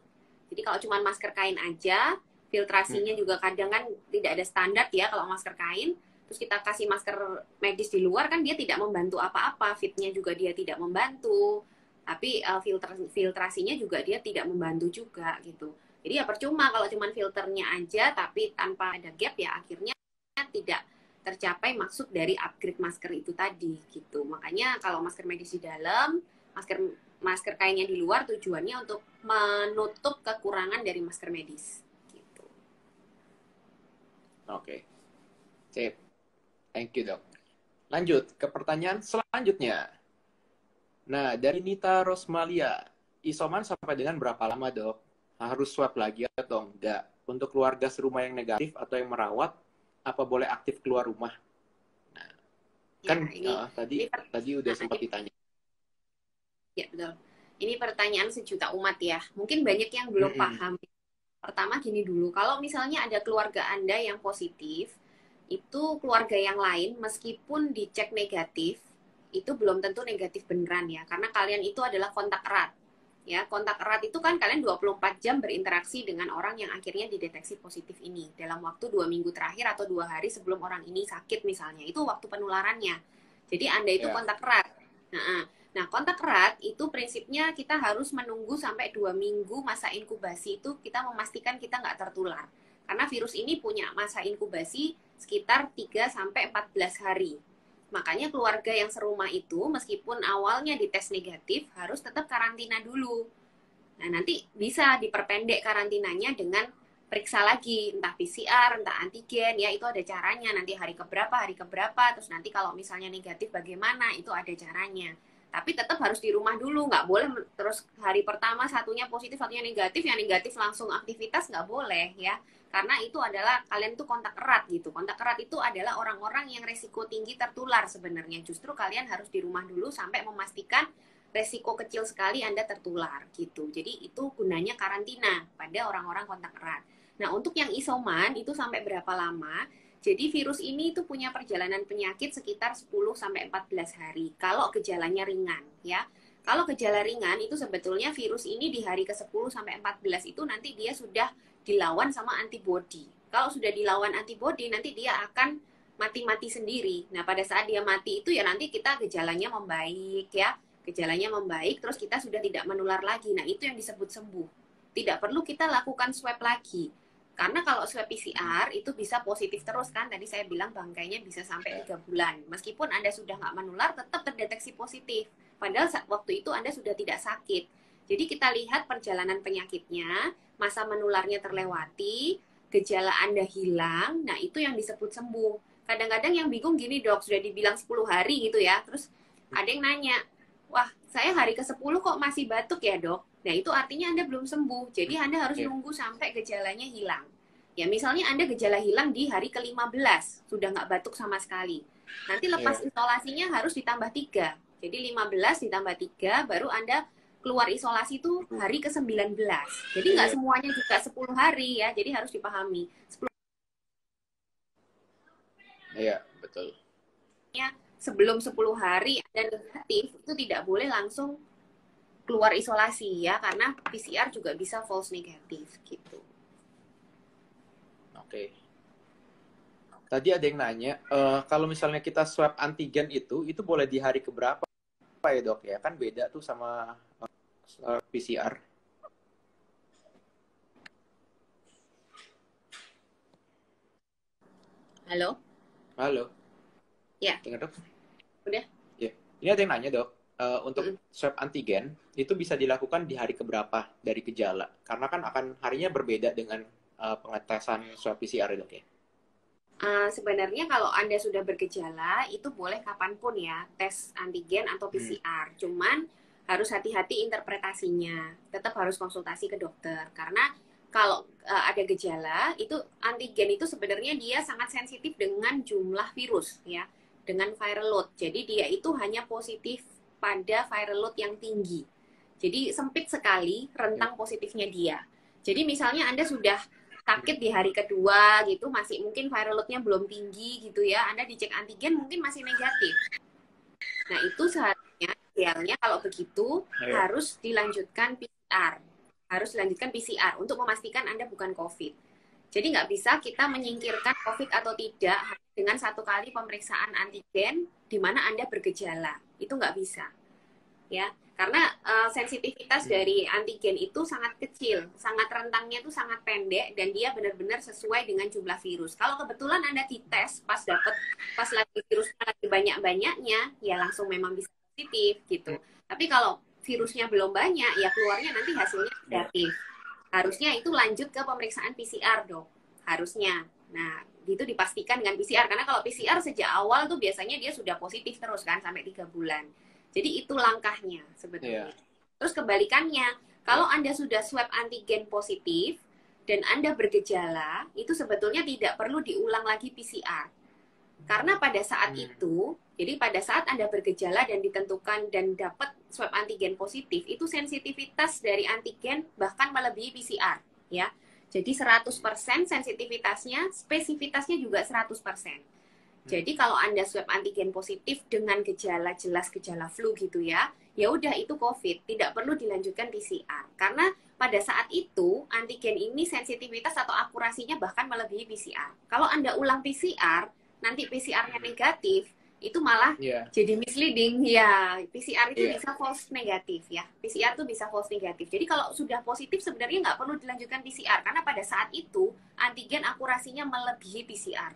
Jadi kalau cuma masker kain aja, filtrasinya juga kadang kan tidak ada standar ya kalau masker kain. Terus kita kasih masker medis di luar kan dia tidak membantu apa-apa, fitnya juga dia tidak membantu, tapi filtrasinya juga dia tidak membantu juga gitu. Jadi ya percuma kalau cuma filternya aja tapi tanpa ada gap ya akhirnya tidak tercapai maksud dari upgrade masker itu tadi gitu. Makanya kalau masker medis di dalam, masker kainnya di luar tujuannya untuk menutup kekurangan dari masker medis gitu. Oke. Sip. Thank you, dok. Lanjut ke pertanyaan selanjutnya. Nah, dari Nita Rosmalia, isoman sampai dengan berapa lama, dok? Harus swab lagi atau enggak? Untuk keluarga serumah yang negatif atau yang merawat, apa boleh aktif keluar rumah? Nah, kan tadi udah sempat ditanya. Ya, betul. Ini pertanyaan sejuta umat ya. Mungkin banyak yang belum paham. Pertama gini dulu, kalau misalnya ada keluarga Anda yang positif, itu keluarga yang lain meskipun dicek negatif itu belum tentu negatif beneran ya, karena kalian itu adalah kontak erat. Ya, kontak erat itu kan kalian 24 jam berinteraksi dengan orang yang akhirnya dideteksi positif ini dalam waktu 2 minggu terakhir atau 2 hari sebelum orang ini sakit misalnya. Itu waktu penularannya. Jadi Anda itu kontak erat. Nah, kontak erat itu prinsipnya kita harus menunggu sampai 2 minggu masa inkubasi itu kita memastikan kita nggak tertular. Karena virus ini punya masa inkubasi sekitar 3-14 hari. Makanya keluarga yang serumah itu meskipun awalnya dites negatif harus tetap karantina dulu. Nah, nanti bisa diperpendek karantinanya dengan periksa lagi, entah PCR, entah antigen, ya itu ada caranya. Nanti hari keberapa, terus nanti kalau misalnya negatif bagaimana, itu ada caranya. Tapi tetap harus di rumah dulu, nggak boleh terus hari pertama satunya positif, satunya negatif, yang negatif langsung aktivitas nggak boleh ya. Karena itu adalah kalian tuh kontak erat gitu. Kontak erat itu adalah orang-orang yang resiko tinggi tertular sebenarnya. Justru kalian harus di rumah dulu sampai memastikan resiko kecil sekali Anda tertular gitu. Jadi itu gunanya karantina pada orang-orang kontak erat. Nah, untuk yang isoman itu sampai berapa lama? Jadi virus ini itu punya perjalanan penyakit sekitar 10-14 hari kalau gejalanya ringan ya. Kalau gejala ringan itu sebetulnya virus ini di hari ke-10-14 itu nanti dia sudah dilawan sama antibodi. Kalau sudah dilawan antibodi nanti dia akan mati-mati sendiri. Nah, pada saat dia mati itu ya nanti kita gejalanya membaik ya. Gejalanya membaik terus kita sudah tidak menular lagi. Nah, itu yang disebut sembuh. Tidak perlu kita lakukan swab lagi. Karena kalau swab PCR itu bisa positif terus kan. Tadi saya bilang bangkainya bisa sampai 3 bulan. Meskipun Anda sudah nggak menular, tetap terdeteksi positif. Padahal waktu itu Anda sudah tidak sakit. Jadi kita lihat perjalanan penyakitnya, masa menularnya terlewati, gejala Anda hilang, nah itu yang disebut sembuh. Kadang-kadang yang bingung gini dok, sudah dibilang 10 hari gitu ya, terus ada yang nanya, wah saya hari ke-10 kok masih batuk ya dok? Nah itu artinya Anda belum sembuh, jadi Anda harus nunggu sampai gejalanya hilang. Ya misalnya Anda gejala hilang di hari ke-15, sudah nggak batuk sama sekali. Nanti lepas isolasinya harus ditambah 3. Jadi 15 ditambah 3, baru Anda keluar isolasi itu hari ke-19. Jadi nggak semuanya juga 10 hari ya, jadi harus dipahami. 10 Iya, betul. Sebelum 10 hari Anda negatif, itu tidak boleh langsung keluar isolasi ya, karena PCR juga bisa false negatif gitu. Oke. Tadi ada yang nanya, kalau misalnya kita swab antigen itu boleh di hari keberapa ya dok ya? Kan beda tuh sama PCR. Halo? Halo? Ya. Dengar dok? Udah? Ya. Ini ada yang nanya dok, untuk swab antigen itu bisa dilakukan di hari keberapa dari gejala? Karena kan akan harinya berbeda dengan pengetesan swab PCR dok ya? Sebenarnya kalau Anda sudah bergejala, itu boleh kapanpun ya, tes antigen atau PCR. Cuman harus hati-hati interpretasinya. Tetap harus konsultasi ke dokter. Karena kalau ada gejala, itu antigen itu sebenarnya dia sangat sensitif dengan jumlah virus ya, dengan viral load. Jadi dia itu hanya positif pada viral load yang tinggi. Jadi sempit sekali rentang positifnya dia. Jadi misalnya Anda sudah sakit di hari kedua gitu, masih mungkin viral load-nya belum tinggi gitu ya, Anda dicek antigen mungkin masih negatif. Nah itu seharusnya idealnya kalau begitu harus dilanjutkan PCR. Harus dilanjutkan PCR untuk memastikan Anda bukan COVID. Jadi nggak bisa kita menyingkirkan COVID atau tidak dengan satu kali pemeriksaan antigen di mana Anda bergejala. Itu nggak bisa. Ya, karena sensitivitas dari antigen itu sangat kecil, sangat rentangnya itu sangat pendek dan dia benar-benar sesuai dengan jumlah virus. Kalau kebetulan Anda dites pas lagi virusnya lagi banyak-banyaknya, ya langsung memang bisa positif gitu. Tapi kalau virusnya belum banyak, ya keluarnya nanti hasilnya negatif. Harusnya itu lanjut ke pemeriksaan PCR dok, harusnya. Nah, itu dipastikan dengan PCR karena kalau PCR sejak awal tuh biasanya dia sudah positif terus kan sampai 3 bulan. Jadi itu langkahnya sebetulnya. Terus kebalikannya, kalau Anda sudah swab antigen positif dan Anda bergejala, itu sebetulnya tidak perlu diulang lagi PCR. Karena pada saat itu, jadi pada saat Anda bergejala dan ditentukan dan dapat swab antigen positif, itu sensitivitas dari antigen bahkan melebihi PCR, ya. Jadi 100% sensitivitasnya, spesifitasnya juga 100%. Jadi kalau Anda swab antigen positif dengan gejala jelas gejala flu gitu ya, ya udah itu COVID, tidak perlu dilanjutkan PCR. Karena pada saat itu antigen ini sensitivitas atau akurasinya bahkan melebihi PCR. Kalau Anda ulang PCR, nanti PCR-nya negatif, itu malah Iya. jadi misleading ya. PCR itu Iya. bisa false negatif ya. PCR itu bisa false negatif. Jadi kalau sudah positif sebenarnya nggak perlu dilanjutkan PCR karena pada saat itu antigen akurasinya melebihi PCR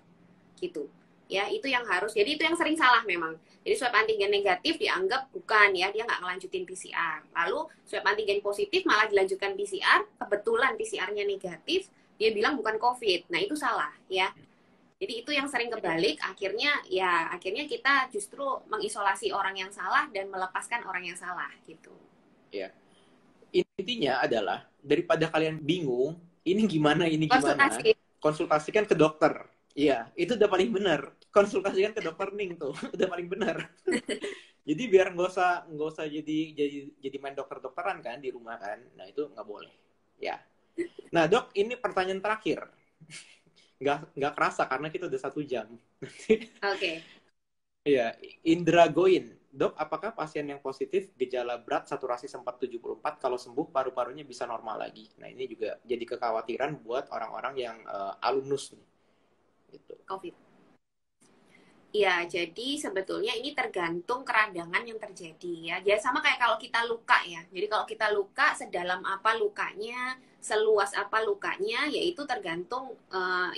gitu ya. Itu yang harus, jadi itu yang sering salah memang. Jadi swab antigen negatif dianggap bukan ya, dia nggak ngelanjutin PCR. Lalu swab antigen positif malah dilanjutkan PCR, kebetulan PCR-nya negatif, dia bilang bukan COVID. Nah itu salah ya. Jadi itu yang sering kebalik, akhirnya kita justru mengisolasi orang yang salah dan melepaskan orang yang salah gitu. Ya. Intinya adalah daripada kalian bingung, ini gimana, Konsultasi. konsultasikan ke dokter. Iya, itu udah paling benar. Konsultasikan ke dokter Ning tuh, udah paling benar. Jadi biar nggak usah jadi main dokter-dokteran kan di rumah kan. Nah itu nggak boleh. Ya. Nah dok, ini pertanyaan terakhir. Nggak kerasa karena kita udah 1 jam. Oke. Iya, Indra Goin. Dok, apakah pasien yang positif gejala berat saturasi sempat 74 kalau sembuh paru-parunya bisa normal lagi? Nah, ini juga jadi kekhawatiran buat orang-orang yang alumnus nih. Gitu. COVID. Ya, jadi sebetulnya ini tergantung keradangan yang terjadi ya. Jadi sama kayak kalau kita luka ya. Jadi kalau kita luka, sedalam apa lukanya, seluas apa lukanya, yaitu tergantung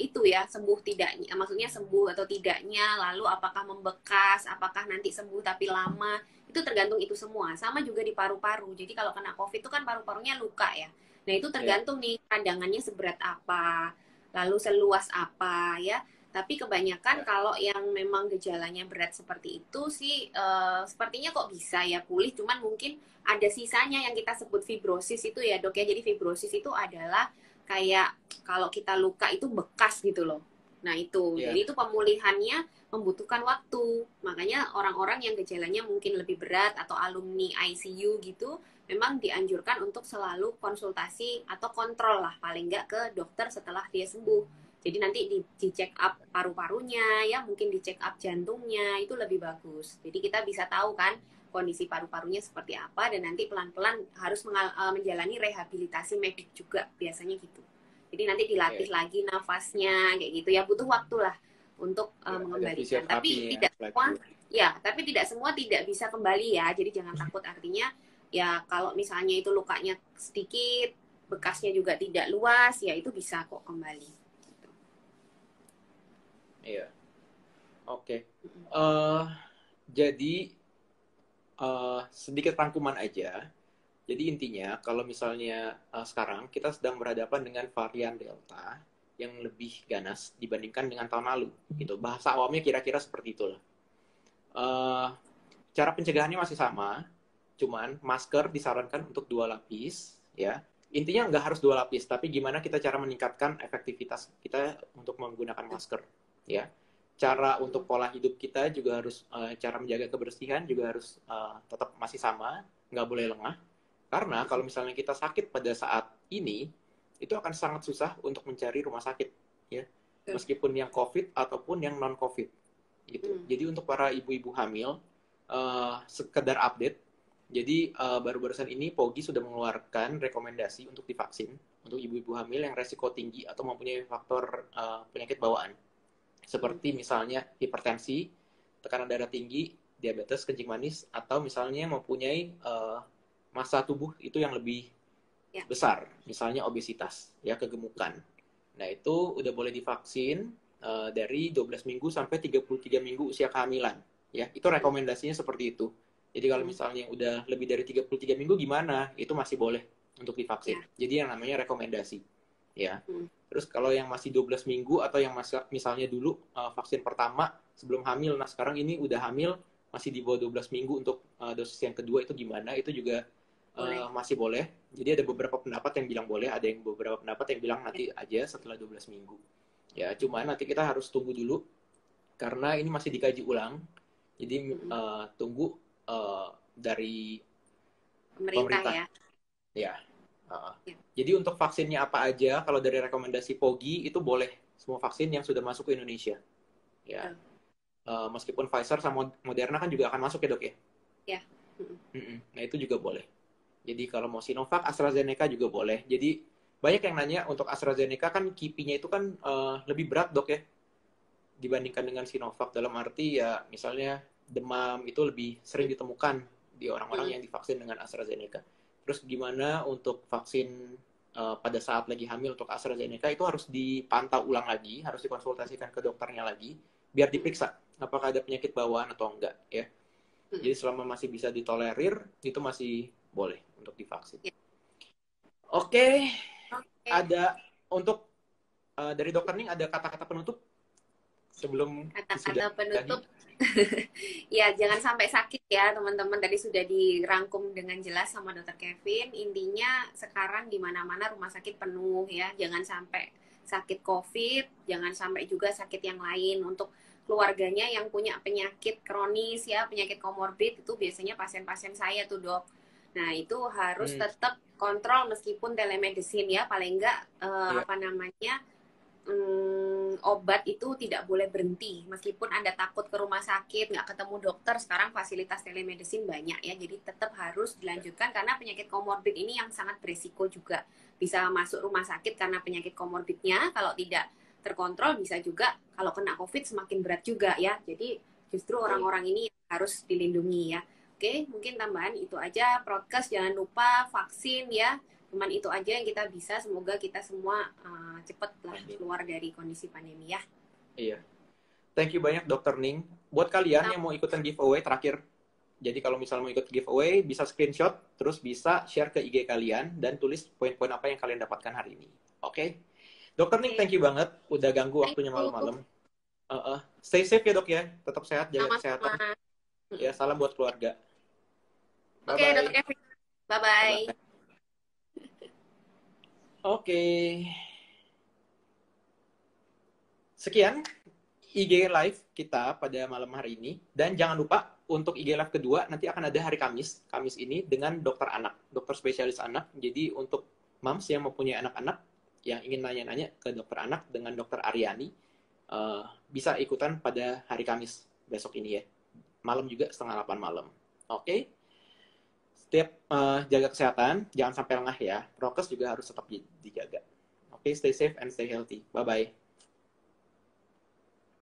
itu ya, sembuh tidaknya. Maksudnya sembuh atau tidaknya, lalu apakah membekas, apakah nanti sembuh tapi lama, itu tergantung itu semua. Sama juga di paru-paru. Jadi kalau kena COVID itu kan paru-parunya luka ya. Nah itu tergantung nih keradangannya seberat apa, lalu seluas apa ya. Tapi kebanyakan kalau yang memang gejalanya berat seperti itu sih sepertinya kok bisa ya pulih, cuman mungkin ada sisanya yang kita sebut fibrosis itu ya dok ya. Jadi fibrosis itu adalah kayak kalau kita luka itu bekas gitu loh. Nah itu, jadi itu pemulihannya membutuhkan waktu. Makanya orang-orang yang gejalanya mungkin lebih berat atau alumni ICU gitu, memang dianjurkan untuk selalu konsultasi atau kontrol lah paling nggak ke dokter setelah dia sembuh. Jadi nanti di check up paru-parunya ya, mungkin di check up jantungnya, itu lebih bagus. Jadi kita bisa tahu kan kondisi paru-parunya seperti apa dan nanti pelan-pelan harus menjalani rehabilitasi medik juga biasanya gitu. Jadi nanti dilatih lagi nafasnya kayak gitu ya, butuh waktu lah untuk mengembalikan. Tapi tidak semua tidak bisa kembali ya. Jadi jangan takut, artinya ya kalau misalnya itu lukanya sedikit, bekasnya juga tidak luas, ya itu bisa kok kembali. Iya. Oke. Jadi sedikit rangkuman aja. Jadi intinya kalau misalnya sekarang kita sedang berhadapan dengan varian Delta yang lebih ganas dibandingkan dengan tahun lalu. Gitu. Bahasa awamnya kira-kira seperti itulah. Cara pencegahannya masih sama, cuman masker disarankan untuk 2 lapis, ya. Intinya nggak harus 2 lapis, tapi gimana kita cara meningkatkan efektivitas kita untuk menggunakan masker. Ya, cara untuk pola hidup kita juga harus cara menjaga kebersihan juga harus tetap masih sama, nggak boleh lengah, karena kalau misalnya kita sakit pada saat ini itu akan sangat susah untuk mencari rumah sakit ya, meskipun yang COVID ataupun yang non COVID gitu. Jadi untuk para ibu-ibu hamil sekedar update, jadi baru-barusan ini POGI sudah mengeluarkan rekomendasi untuk divaksin untuk ibu-ibu hamil yang resiko tinggi atau mempunyai faktor penyakit bawaan seperti misalnya hipertensi, tekanan darah tinggi, diabetes, kencing manis, atau misalnya mempunyai massa tubuh itu yang lebih besar, misalnya obesitas, ya kegemukan. Nah itu udah boleh divaksin dari 12 minggu sampai 33 minggu usia kehamilan. Ya, itu rekomendasinya seperti itu. Jadi kalau misalnya udah lebih dari 33 minggu gimana? Itu masih boleh untuk divaksin. Jadi yang namanya rekomendasi. Ya. Terus kalau yang masih 12 minggu atau yang misalnya dulu vaksin pertama sebelum hamil, nah sekarang ini udah hamil masih di bawah 12 minggu untuk dosis yang kedua itu gimana? Itu juga masih boleh. Jadi ada beberapa pendapat yang bilang boleh, ada yang beberapa pendapat yang bilang nanti aja setelah 12 minggu. Ya, cuman nanti kita harus tunggu dulu karena ini masih dikaji ulang. Jadi tunggu dari pemerintah. Ya. Jadi untuk vaksinnya apa aja, kalau dari rekomendasi POGI itu boleh semua vaksin yang sudah masuk ke Indonesia. Ya. Meskipun Pfizer sama Moderna kan juga akan masuk ya dok ya? Ya. Nah itu juga boleh. Jadi kalau mau Sinovac, AstraZeneca juga boleh. Jadi banyak yang nanya untuk AstraZeneca kan kipinya itu kan lebih berat dok ya dibandingkan dengan Sinovac, dalam arti ya misalnya demam itu lebih sering ditemukan di orang-orang yang divaksin dengan AstraZeneca. Terus gimana untuk vaksin pada saat lagi hamil untuk AstraZeneca itu harus dipantau ulang lagi, harus dikonsultasikan ke dokternya lagi biar diperiksa apakah ada penyakit bawaan atau enggak ya. Jadi selama masih bisa ditolerir itu masih boleh untuk divaksin. Oke. Ada untuk dari Dokter Ning ada kata-kata penutup sebelum kata-kata penutup. Ya jangan sampai sakit ya teman-teman, tadi sudah dirangkum dengan jelas sama Dokter Kevin. Intinya sekarang di mana-mana rumah sakit penuh ya, jangan sampai sakit COVID, jangan sampai juga sakit yang lain. Untuk keluarganya yang punya penyakit kronis ya, penyakit komorbid, itu biasanya pasien-pasien saya tuh dok. Nah itu harus tetap kontrol meskipun telemedicine ya, paling enggak apa namanya, obat itu tidak boleh berhenti meskipun Anda takut ke rumah sakit nggak ketemu dokter. Sekarang fasilitas telemedicine banyak ya, jadi tetap harus dilanjutkan karena penyakit komorbid ini yang sangat berisiko juga, bisa masuk rumah sakit karena penyakit komorbidnya. Kalau tidak terkontrol bisa juga kalau kena COVID semakin berat juga ya, jadi justru orang-orang ini harus dilindungi ya. Oke, mungkin tambahan itu aja. Prokes jangan lupa, vaksin ya. Cuman itu aja yang kita bisa. Semoga kita semua cepatlah keluar dari kondisi pandemi ya. Iya. Thank you banyak Dokter Ning. Buat kalian yang mau ikutan giveaway terakhir, jadi kalau misalnya mau ikut giveaway bisa screenshot, terus bisa share ke IG kalian dan tulis poin-poin apa yang kalian dapatkan hari ini. Oke? Dokter Ning, thank you banget udah ganggu waktunya malam-malam. Stay safe ya dok ya, tetap sehat, jaga kesehatan. Ya, salam buat keluarga. Oke, Dokter Kevin. Bye-bye. Oke. Sekian IG Live kita pada malam hari ini. Dan jangan lupa untuk IG Live kedua nanti akan ada hari Kamis. Kamis ini dengan dokter anak, dokter spesialis anak. Jadi untuk moms yang mempunyai anak-anak yang ingin nanya-nanya ke dokter anak dengan dokter Aryani, bisa ikutan pada hari Kamis besok ini ya. Malam juga 7:30 malam. Oke? Setiap jaga kesehatan, jangan sampai lengah ya. Prokes juga harus tetap dijaga. Oke, stay safe and stay healthy. Bye-bye.